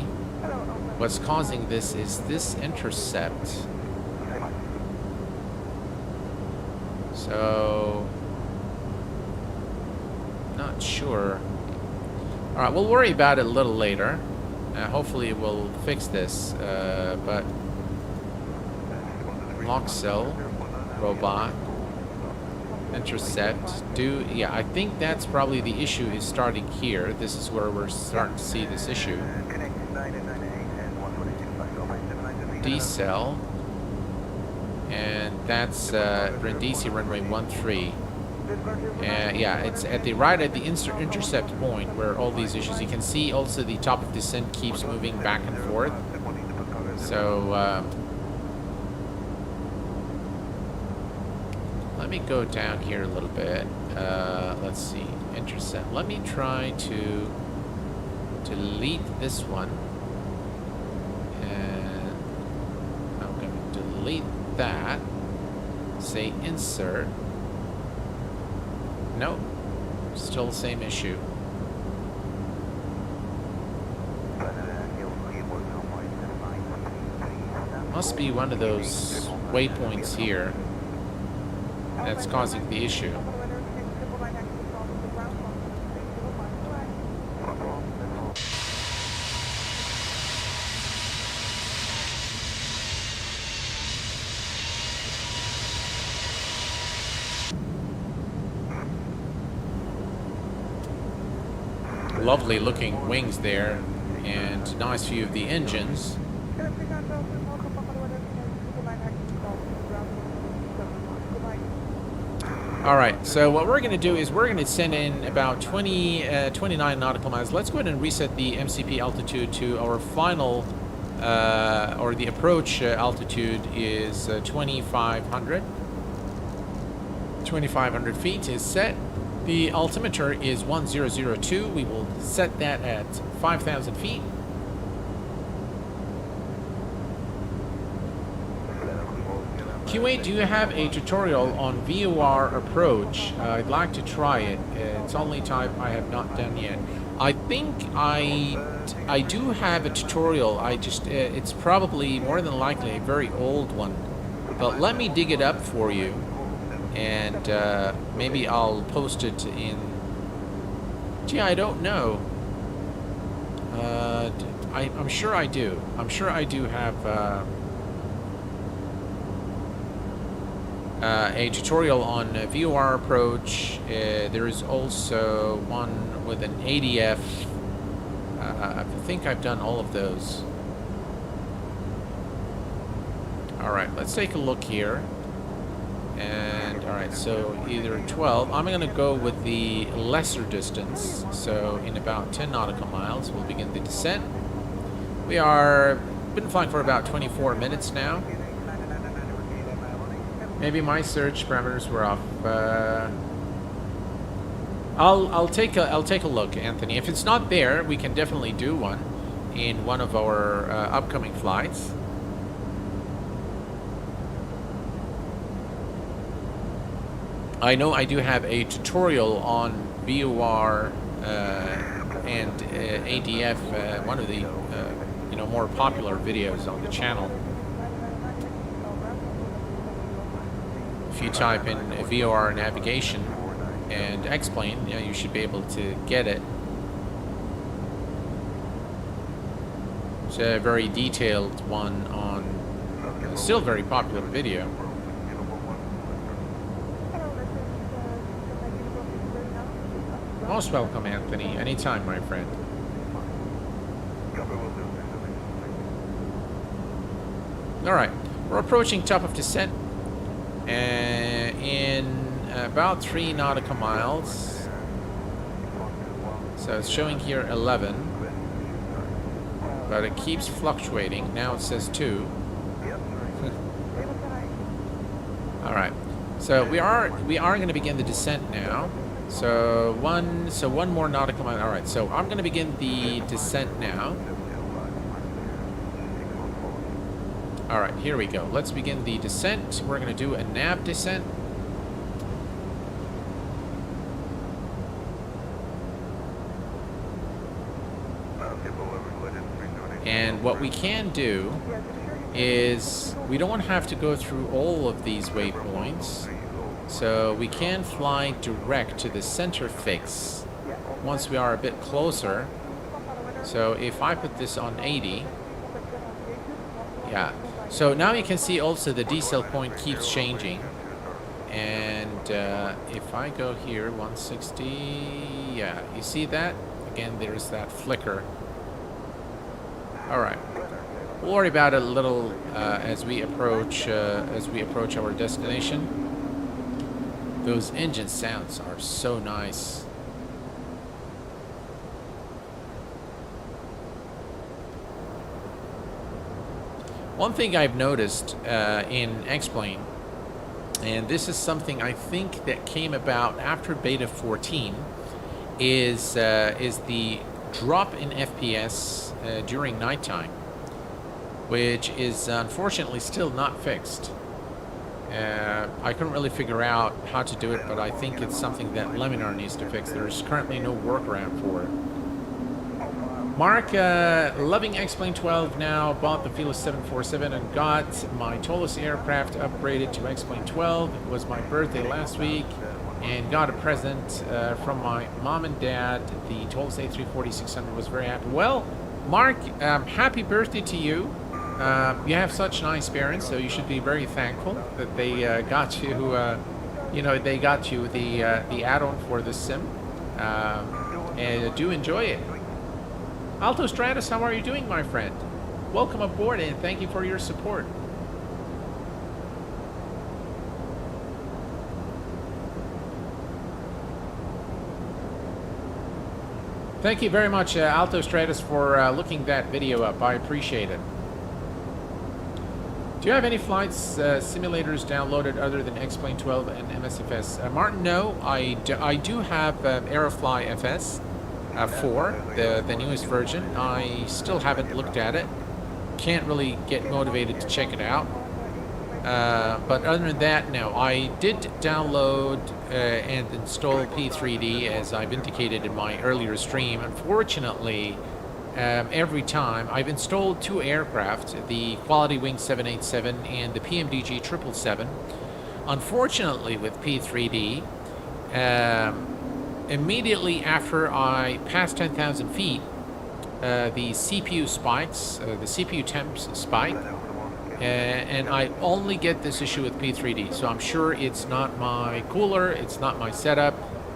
[SPEAKER 1] what's causing this is this intercept. So, not sure. All right, we'll worry about it a little later. Hopefully, we'll fix this. But lock cell, robot, intercept, yeah, I think that's probably the issue is starting here. This is where we're starting to see this issue. Decel, and that's Brindisi runway 13. Yeah, it's at the right at the intercept point where all these issues. You can see also the top of descent keeps moving back and forth. So let me go down here a little bit. Let's see, intercept. Let me try to delete this one. And I'm going to delete that. Say insert. Nope. Still the same issue. Must be one of those waypoints here that's causing the issue. Lovely looking wings there, and nice view of the engines. Alright, so what we're going to do is we're going to send in about 29 nautical miles. Let's go ahead and reset the MCP altitude to our final, or the approach altitude is 2,500. 2,500 feet is set. The altimeter is 1002. We will set that at 5,000 feet. Q8, do you have a tutorial on VOR approach? I'd like to try it. It's only type I have not done yet. I think I do have a tutorial. I just it's probably more than likely a very old one. But let me dig it up for you, and maybe I'll post it in. Gee, I don't know. I'm sure I do. I'm sure I do have a tutorial on VOR approach. There is also one with an ADF. I think I've done all of those. Alright, let's take a look here. And alright, so either 12. I'm going to go with the lesser distance. So in about 10 nautical miles, we'll begin the descent. We are been flying for about 24 minutes now. Maybe my search parameters were off. I'll take a look, Anthony. If it's not there, we can definitely do one in one of our upcoming flights. I know I do have a tutorial on VOR and ADF, one of the more popular videos on the channel. If you type in VOR navigation and X-plane, you should be able to get it. It's a very detailed one on still very popular video. Most welcome, Anthony. Anytime, my friend. Alright, we're approaching top of descent. In about 3 nautical miles. So it's showing here 11, but it keeps fluctuating. Now it says 2. All right, so we are going to begin the descent now. So one more nautical mile. All right, so I'm going to begin the descent now. All right, here we go. Let's begin the descent. We're going to do a nav descent. And what we can do is we don't have to go through all of these waypoints. So we can fly direct to the center fix once we are a bit closer. So if I put this on 80, yeah. So now you can see also the decel point keeps changing. And if I go here, 160, yeah, you see that? Again, there's that flicker. All right. We'll worry about it a little as we approach our destination. Those engine sounds are so nice. One thing I've noticed in X-Plane, and this is something I think that came about after Beta 14, is the drop in FPS during nighttime, which is unfortunately still not fixed. I couldn't really figure out how to do it, but I think it's something that Laminar needs to fix. There's currently no workaround for it. Mark, loving X-Plane 12 now, bought the Toliss 747 and got my Toliss aircraft upgraded to X-Plane 12. It was my birthday last week and got a present from my mom and dad. The Toliss A320-600 was very happy. Well, Mark, happy birthday to you. You have such nice parents, so you should be very thankful that they got you, you know, they got you the add-on for the sim. And do enjoy it. Alto Stratus, how are you doing, my friend? Welcome aboard and thank you for your support. Thank you very much, Alto Stratus, for looking that video up. I appreciate it. Do you have any flights simulators downloaded other than X-Plane 12 and MSFS? Martin, no. I do have Aerofly FS 4, the newest version. I still haven't looked at it. Can't really get motivated to check it out. But other than that, no. I did download and install P3D, as I've indicated in my earlier stream. Unfortunately, every time I've installed two aircraft, the Quality Wing 787 and the PMDG 777. Unfortunately, with P3D, immediately after I passed 10,000 feet, the CPU spikes, the CPU temps spike, and I only get this issue with P3D. So I'm sure it's not my cooler, it's not my setup,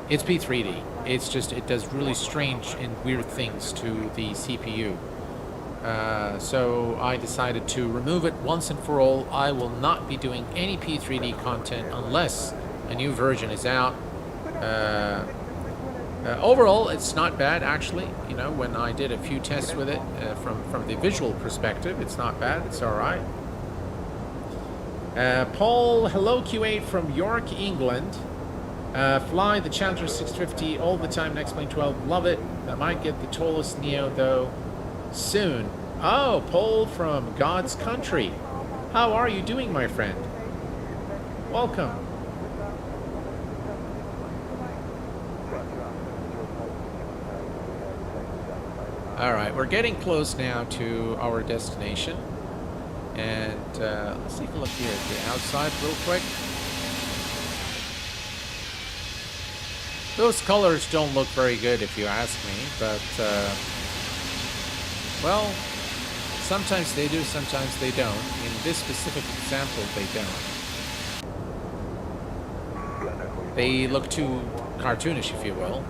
[SPEAKER 1] it's P3D. It's just, it does really strange and weird things to the CPU. So I decided to remove it once and for all. I will not be doing any P3D content unless a new version is out. Overall, it's not bad, actually. You know, when I did a few tests with it, from the visual perspective, it's not bad. It's all right. Paul, hello Q8 from York, England. Fly the Challenger 650 all the time in X-Plane 12. Love it. I might get the Toliss Neo, though, soon. Oh, Paul from God's country. How are you doing, my friend? Welcome. All right, we're getting close now to our destination. And let's take a look here at the outside real quick. Those colors don't look very good if you ask me, but, well, sometimes they do, sometimes they don't. In this specific example, they don't. They look too cartoonish, if you will.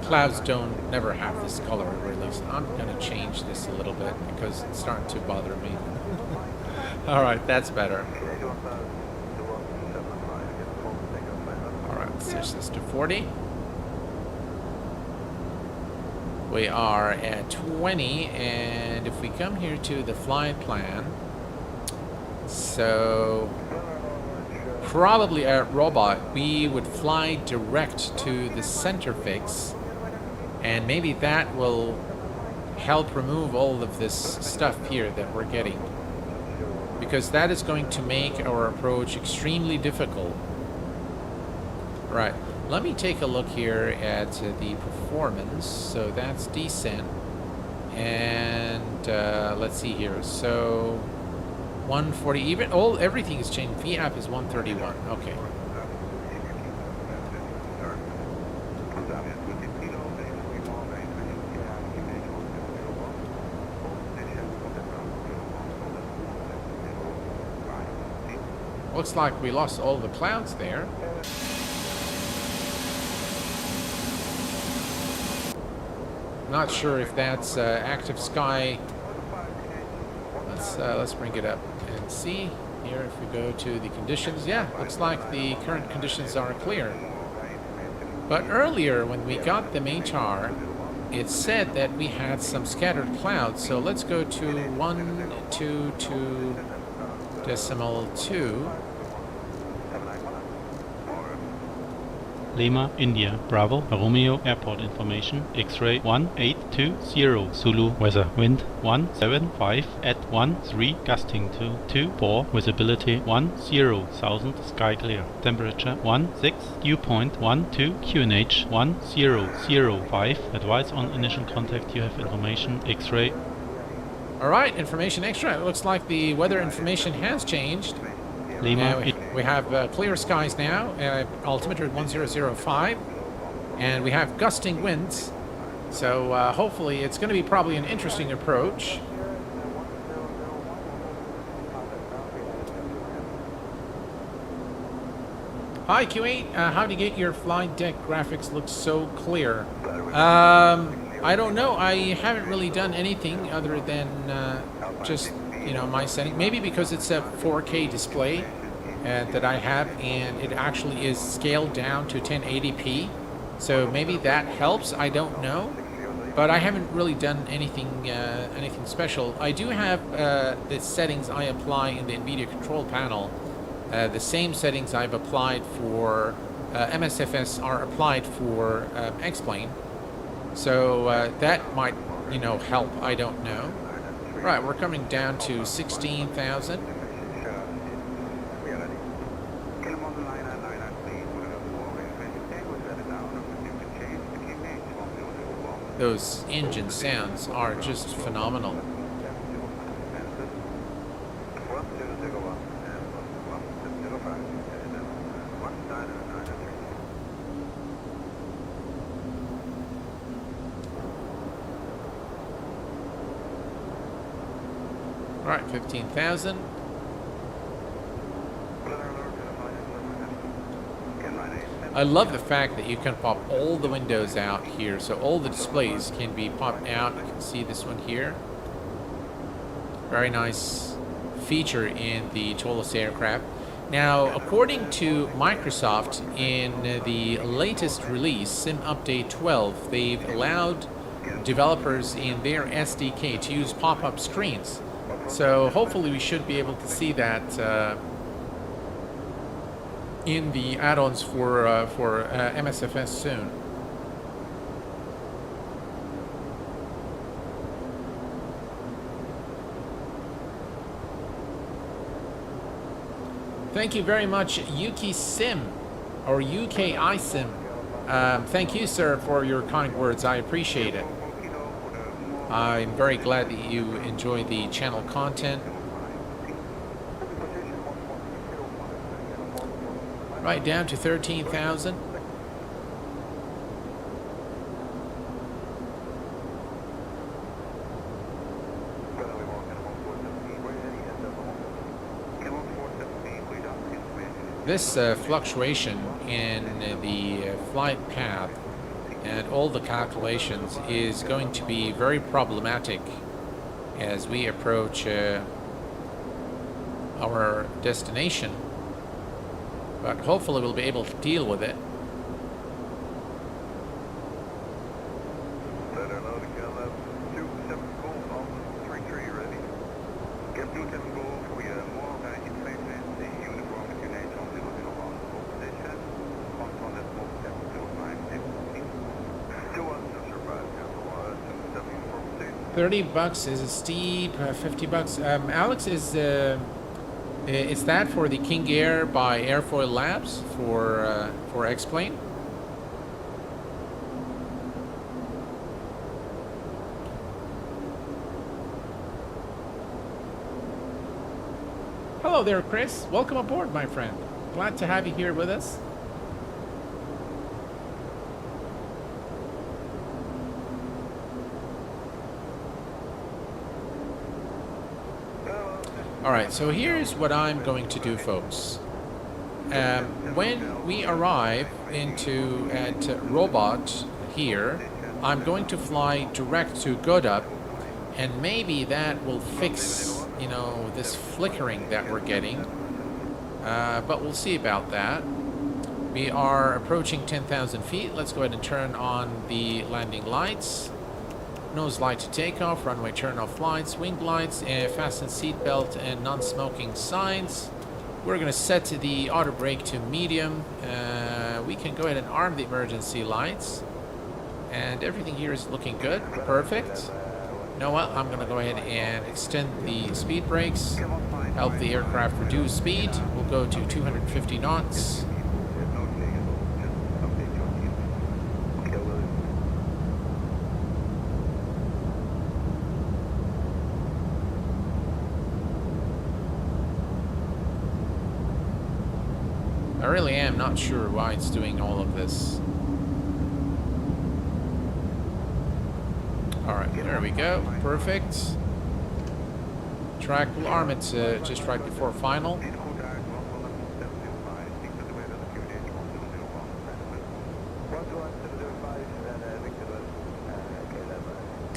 [SPEAKER 1] Clouds don't never have this color, or at least I'm going to change this a little bit because it's starting to bother me. Alright, that's better. Alright, let's switch this to 40. We are at 20, and if we come here to the flight plan, so probably a robot, we would fly direct to the center fix. And maybe that will help remove all of this stuff here that we're getting. Because that is going to make our approach extremely difficult. Right, let me take a look here at the performance. So that's decent. And let's see here. So 140, even everything is changed. VAP is 131. Okay. Looks like we lost all the clouds there. Not sure if that's active sky. Let's bring it up and see here if we go to the conditions. Yeah, looks like the current conditions are clear. But earlier when we got the METAR, it said that we had some scattered clouds. So let's go to 122.2.
[SPEAKER 8] Lima, India, Bravo, Romeo, airport information, X-ray 1820, Zulu, weather, wind 175 at 13, gusting to 24, visibility 10,000, sky clear, temperature 16, dew point 12, QNH 1005, advise on initial contact, you have information, X-ray.
[SPEAKER 1] All right, information extra. It looks like the weather information has changed.
[SPEAKER 8] Lima,
[SPEAKER 1] We have clear skies now, altimeter 1005, and we have gusting winds. So hopefully it's going to be probably an interesting approach. Hi Q8, how do you get your flight deck graphics look so clear? I don't know. I haven't really done anything other than just, you know, my setting. Maybe because it's a 4K display that I have, and it actually is scaled down to 1080p. So maybe that helps. I don't know. But I haven't really done anything special. I do have the settings I apply in the NVIDIA control panel. The same settings I've applied for MSFS are applied for X-Plane. So that might, you know, help. I don't know. Right, we're coming down to 16,000. Those engine sounds are just phenomenal. All right, 15,000. I love the fact that you can pop all the windows out here, so all the displays can be popped out. You can see this one here. Very nice feature in the Toliss aircraft. Now, according to Microsoft, in the latest release, Sim Update 12, they've allowed developers in their SDK to use pop-up screens. So hopefully we should be able to see that in the add-ons for MSFS soon. Thank you very much, Yuki Sim, or UKI Sim. Thank you, sir, for your kind words. I appreciate it. I'm very glad that you enjoy the channel content. Right down to 13,000. This fluctuation in the flight path and all the calculations is going to be very problematic as we approach our destination. But hopefully we'll be able to deal with it. $30 is steep. $50. Alex, is that for the King Air by Airfoil Labs for X-Plane? Hello there, Chris. Welcome aboard, my friend. Glad to have you here with us. Alright, so here's what I'm going to do, folks. When we arrive at Robot here, I'm going to fly direct to Godot, and maybe that will fix, you know, this flickering that we're getting. But we'll see about that. We are approaching 10,000 feet. Let's go ahead and turn on the landing lights. Nose light to takeoff, runway turn-off lights, wing lights, fasten seatbelt and non-smoking signs. We're going to set the auto brake to medium. we can go ahead and arm the emergency lights. And everything here is looking good. Perfect. You know what? I'm going to go ahead and extend the speed brakes, help the aircraft reduce speed. We'll go to 250 knots. I really am not sure why it's doing all of this. Alright, there we go. Perfect. Track, we'll arm it just right before final.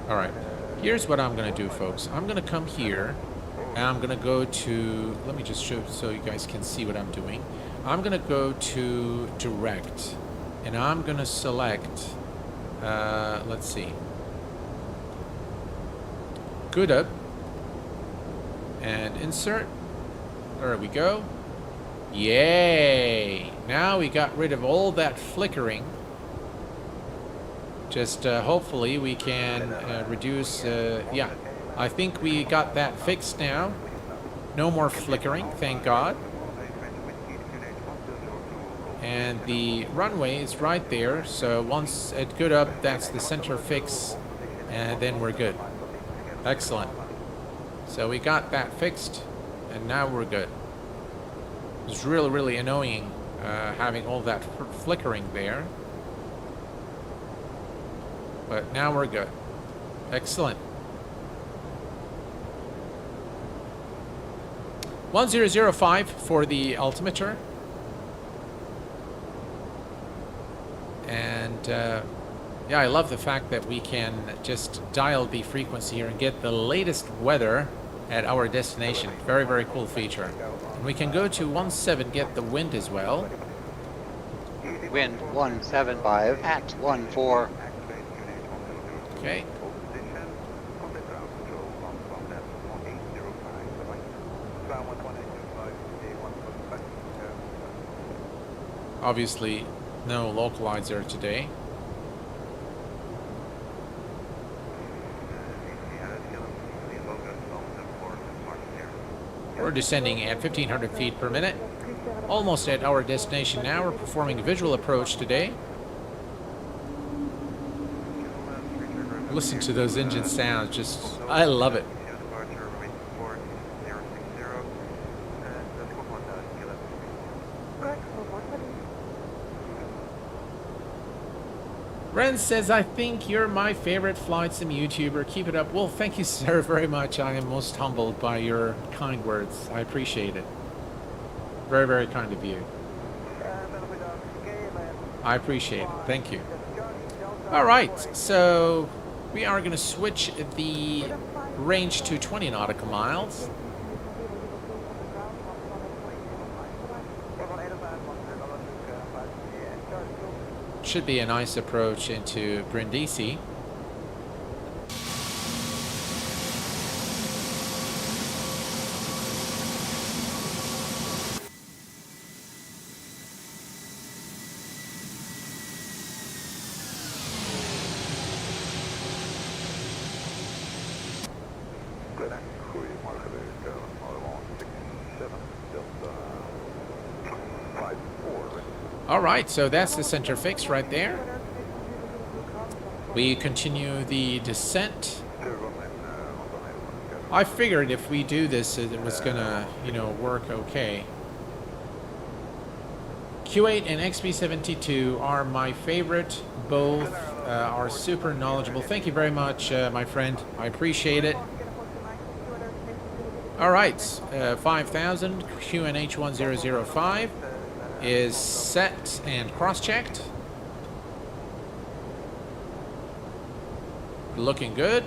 [SPEAKER 1] Alright, here's what I'm going to do, folks. I'm going to come here, and I'm going to go to... Let me just show so you guys can see what I'm doing. I'm going to go to direct, and I'm going to select... let's see. Good up. And insert. There we go. Yay! Now we got rid of all that flickering. Just hopefully we can reduce... yeah, I think we got that fixed now. No more flickering, thank God. And the runway is right there, so once at good up, that's the center fix, and then we're good. Excellent. So we got that fixed, and now we're good. It's really, really annoying having all that flickering there. But now we're good. Excellent. 1005 for the altimeter. And yeah, I love the fact that we can just dial the frequency here and get the latest weather at our destination. Very, very cool feature. And we can go to 17, get the wind as well.
[SPEAKER 2] Wind 175 at 14.
[SPEAKER 1] Okay. Obviously, no localizer today. We're descending at 1,500 feet per minute. Almost at our destination now. We're performing a visual approach today. Listen to those engine sounds. Just, I love it. Ren says, I think you're my favorite flight sim YouTuber. Keep it up. Well, thank you, sir, very much. I am most humbled by your kind words. I appreciate it. Very, very kind of you. I appreciate it. Thank you. All right, so we are going to switch the range to 20 nautical miles. Should be a nice approach into Brindisi. All right, so that's the center fix right there. We continue the descent. I figured if we do this, it was gonna, you know, work okay. Q8 and XB72 are my favorite. Both are super knowledgeable. Thank you very much, my friend. I appreciate it. All right, 5,000 QNH 1005 is set and cross-checked. Looking good.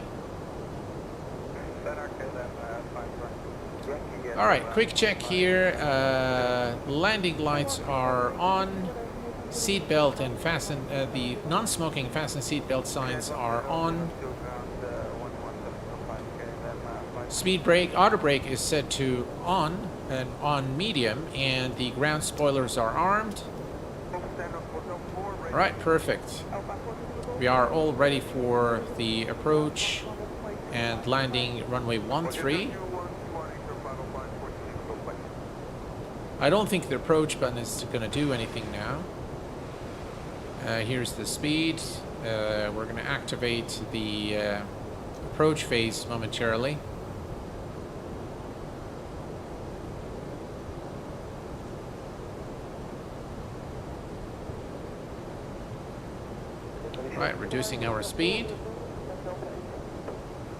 [SPEAKER 1] All right, quick check here. Landing lights are on. Seatbelt and fasten, the non-smoking fasten seatbelt signs are on. Speed brake, auto brake is set to on and on medium, and the ground spoilers are armed. Right, perfect. We are all ready for the approach and landing runway 13. I don't think the approach button is going to do anything now. Here's the speed. We're going to activate the approach phase momentarily. Right, reducing our speed.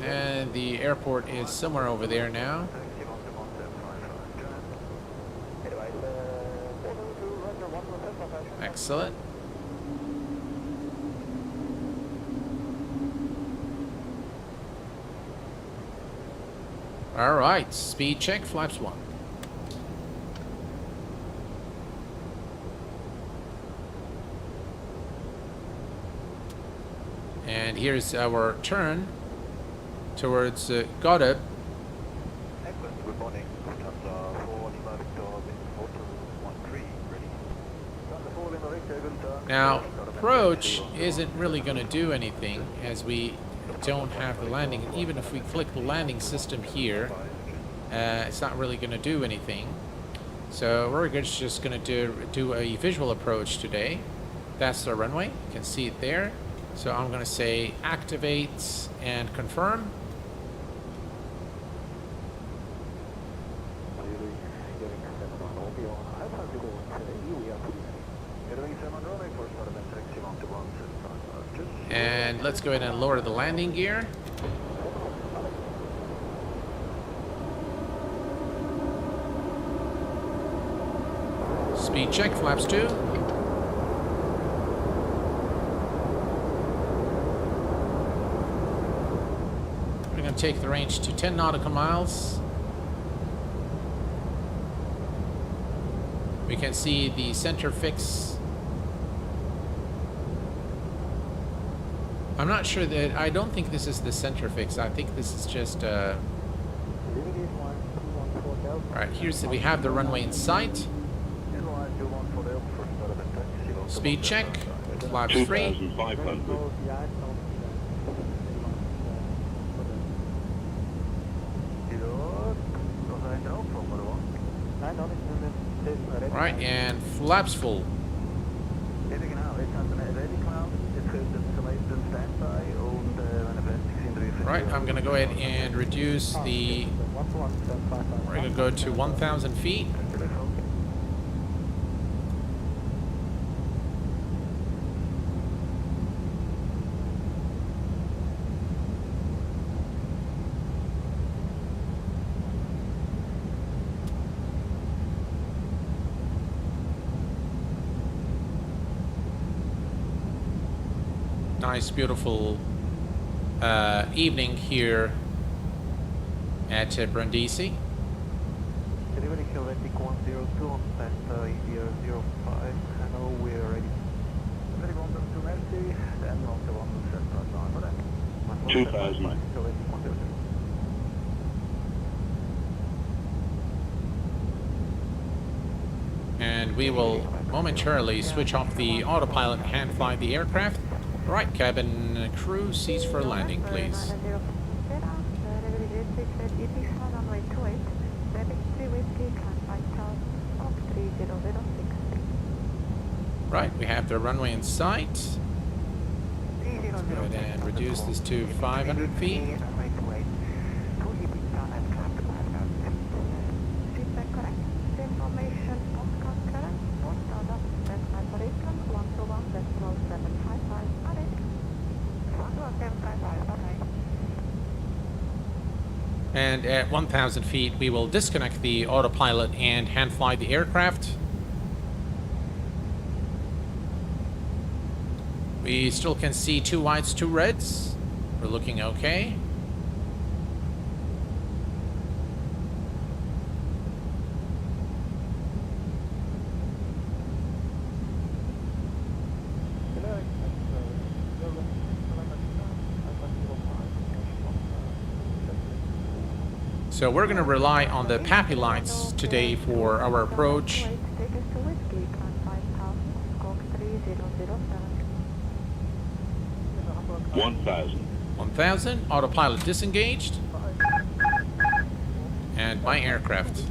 [SPEAKER 1] And the airport is somewhere over there now. Excellent. All right, speed check, flaps 1. And here's our turn towards Goddard.
[SPEAKER 6] Good morning. Lufthansa 4 Lima Victor, Hotel 13, ready. Lufthansa 4 Lima Victor, good turn.
[SPEAKER 1] Now, approach isn't really going to do anything as we don't have the landing. Even if we click the landing system here, it's not really going to do anything. So we're just going to do a visual approach today. That's the runway. You can see it there. So I'm going to say activate and confirm. And let's go ahead and lower the landing gear. Speed check, flaps 2. We're going to take the range to 10 nautical miles. We can see the center fix. I'm not sure that, I don't think this is the center fix. I think this is just, Alright, we have the runway in sight. Speed check, flaps 3.
[SPEAKER 7] 2,500.
[SPEAKER 1] Right, and flaps full. Right, I'm going to go ahead and reduce the... We're going to go to 1,000 feet. Nice, beautiful evening here at Brindisi.
[SPEAKER 6] Delivery Helvetic 102 on past year 05. I know we're ready. Very well done to Mercy, and also on the set right now.
[SPEAKER 7] 2,000.
[SPEAKER 1] And we will momentarily switch off the autopilot and hand fly the aircraft. Right, cabin crew, cease for landing, please. Right, we have the runway in sight. Let's go ahead and reduce this to 500 feet. And at 1,000 feet, we will disconnect the autopilot and hand fly the aircraft. We still can see 2 whites, 2 reds. We're looking okay. So we're going to rely on the PAPI lights today for our approach.
[SPEAKER 9] 1,000.
[SPEAKER 1] 1,000. Autopilot disengaged. And my aircraft.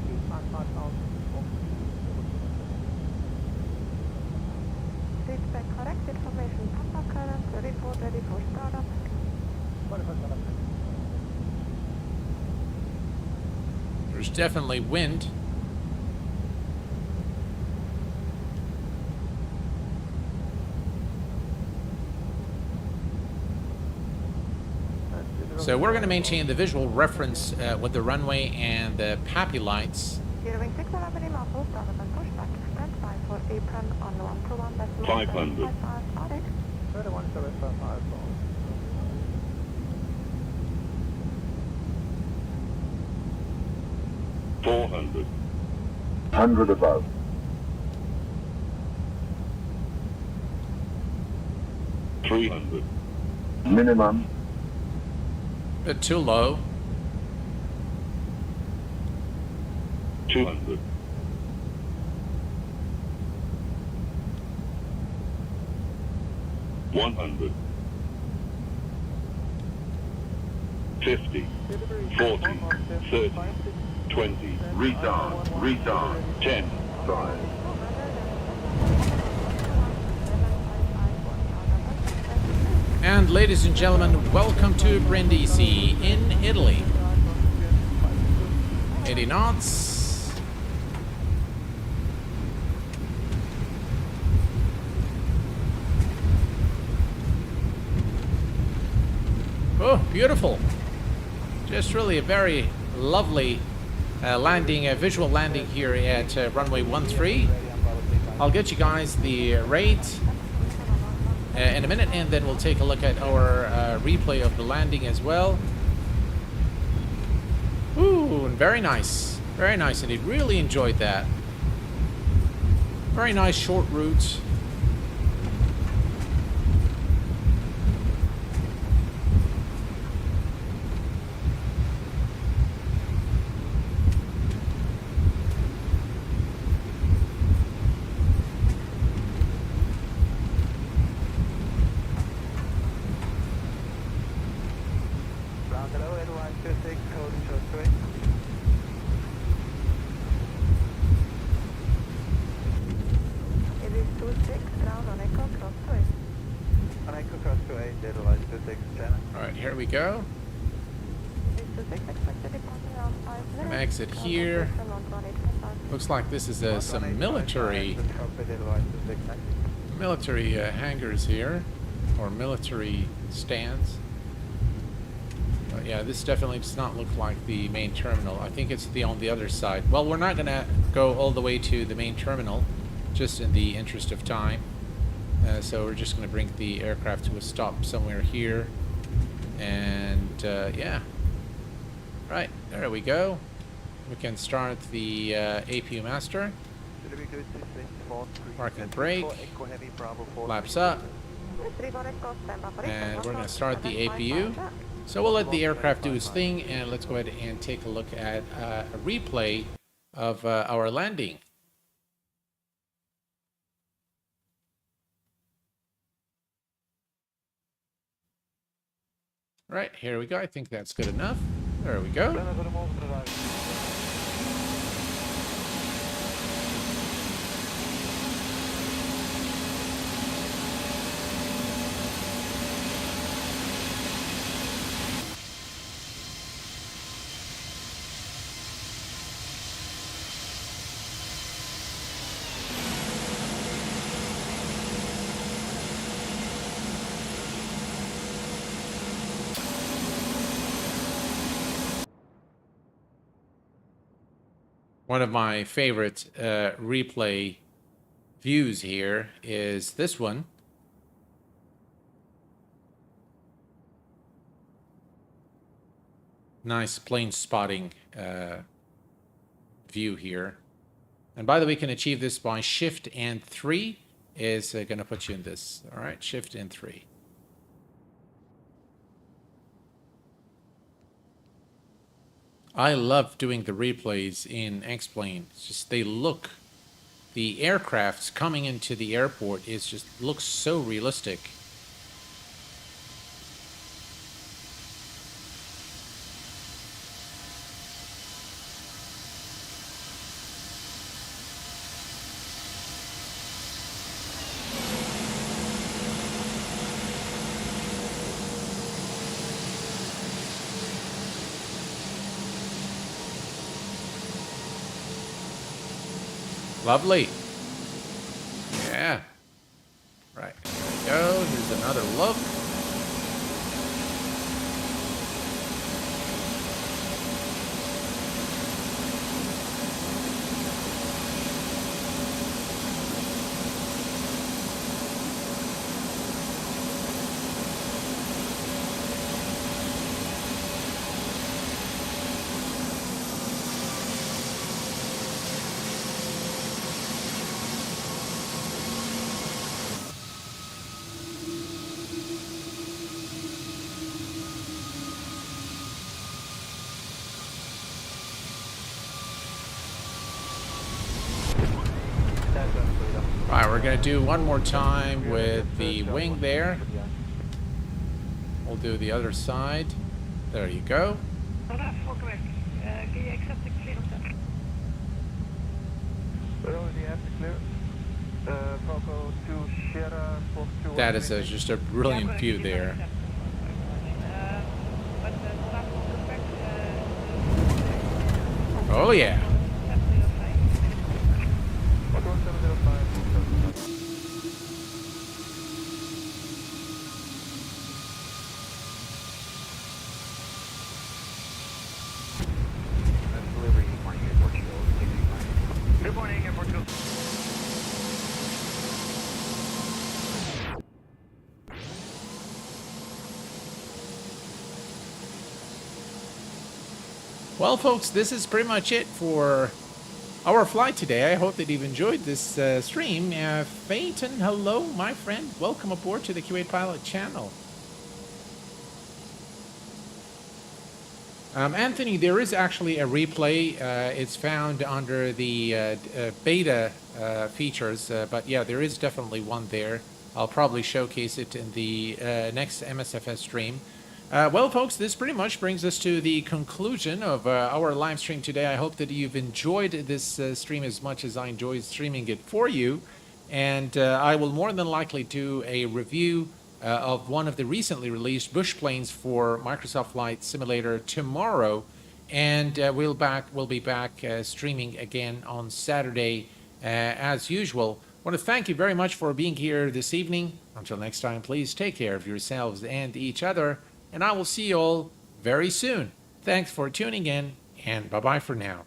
[SPEAKER 6] Feedback correct information. Papa current report ready for startup.
[SPEAKER 1] There's definitely wind. So we're going to maintain the visual reference with the runway and the PAPI lights.
[SPEAKER 6] Gearing 6 11 muffled, startup and pushback. Stand by for apron on 121 decimal
[SPEAKER 9] 500.
[SPEAKER 6] 755 31,755.
[SPEAKER 9] 400.
[SPEAKER 10] 100 above.
[SPEAKER 9] 300.
[SPEAKER 10] Minimum.
[SPEAKER 1] Bit too low.
[SPEAKER 9] 200. 100. 50. 40. 30. 20.
[SPEAKER 10] Retard. Retard.
[SPEAKER 9] 10.
[SPEAKER 10] 5.
[SPEAKER 1] And ladies and gentlemen, welcome to Brindisi in Italy. 80 knots. Oh, beautiful. Just really a very lovely landing, a visual landing here at runway 13. I'll get you guys the rate in a minute, and then we'll take a look at our replay of the landing as well. Ooh, very nice. Very nice indeed. Really enjoyed that. Very nice short route.
[SPEAKER 6] Ground hello, Edward 26, code short 3. It is 26, ground on Echo cross 2. On Echo cross 2, Edward 26, channel.
[SPEAKER 1] Alright, here we go.
[SPEAKER 6] Is 26, expected departure around 5 minutes.
[SPEAKER 1] Gonna exit here. Looks like this is some military hangars here, or military stands. But yeah, this definitely does not look like the main terminal. I think it's on the other side. Well, we're not gonna go all the way to the main terminal, just in the interest of time. So we're just gonna bring the aircraft to a stop somewhere here, and yeah. Right, there we go. We can start the APU master. Park and brake. Flaps up. And we're going to start the APU. So we'll let the aircraft do its thing, and let's go ahead and take a look at a replay of our landing. Right, here we go. I think that's good enough. There we go. One of my favorite replay views here is this one. Nice plane spotting view here. And by the way, you can achieve this by Shift and 3 is going to put you in this. All right, Shift and 3. I love doing the replays in X-Plane. It's just the aircrafts coming into the airport is just looks so realistic. Lovely. Yeah. Right. There we go. Here's another look. Alright, we're going to do one more time with the wing there. We'll do the other side. There you go. That is just a brilliant view there. Oh yeah.
[SPEAKER 6] Good morning, Airport 2.
[SPEAKER 1] Well, folks, this is pretty much it for our flight today. I hope that you've enjoyed this stream. Phaeton, hello, my friend. Welcome aboard to the Q8 Pilot channel. Anthony, there is actually a replay. It's found under the beta features, but yeah, there is definitely one there. I'll probably showcase it in the next MSFS stream. Well, folks, this pretty much brings us to the conclusion of our live stream today. I hope that you've enjoyed this stream as much as I enjoyed streaming it for you. And I will more than likely do a review of one of the recently released bush planes for Microsoft Flight Simulator tomorrow. And we'll be back streaming again on Saturday as usual. I want to thank you very much for being here this evening. Until next time, please take care of yourselves and each other. And I will see you all very soon. Thanks for tuning in, and bye-bye for now.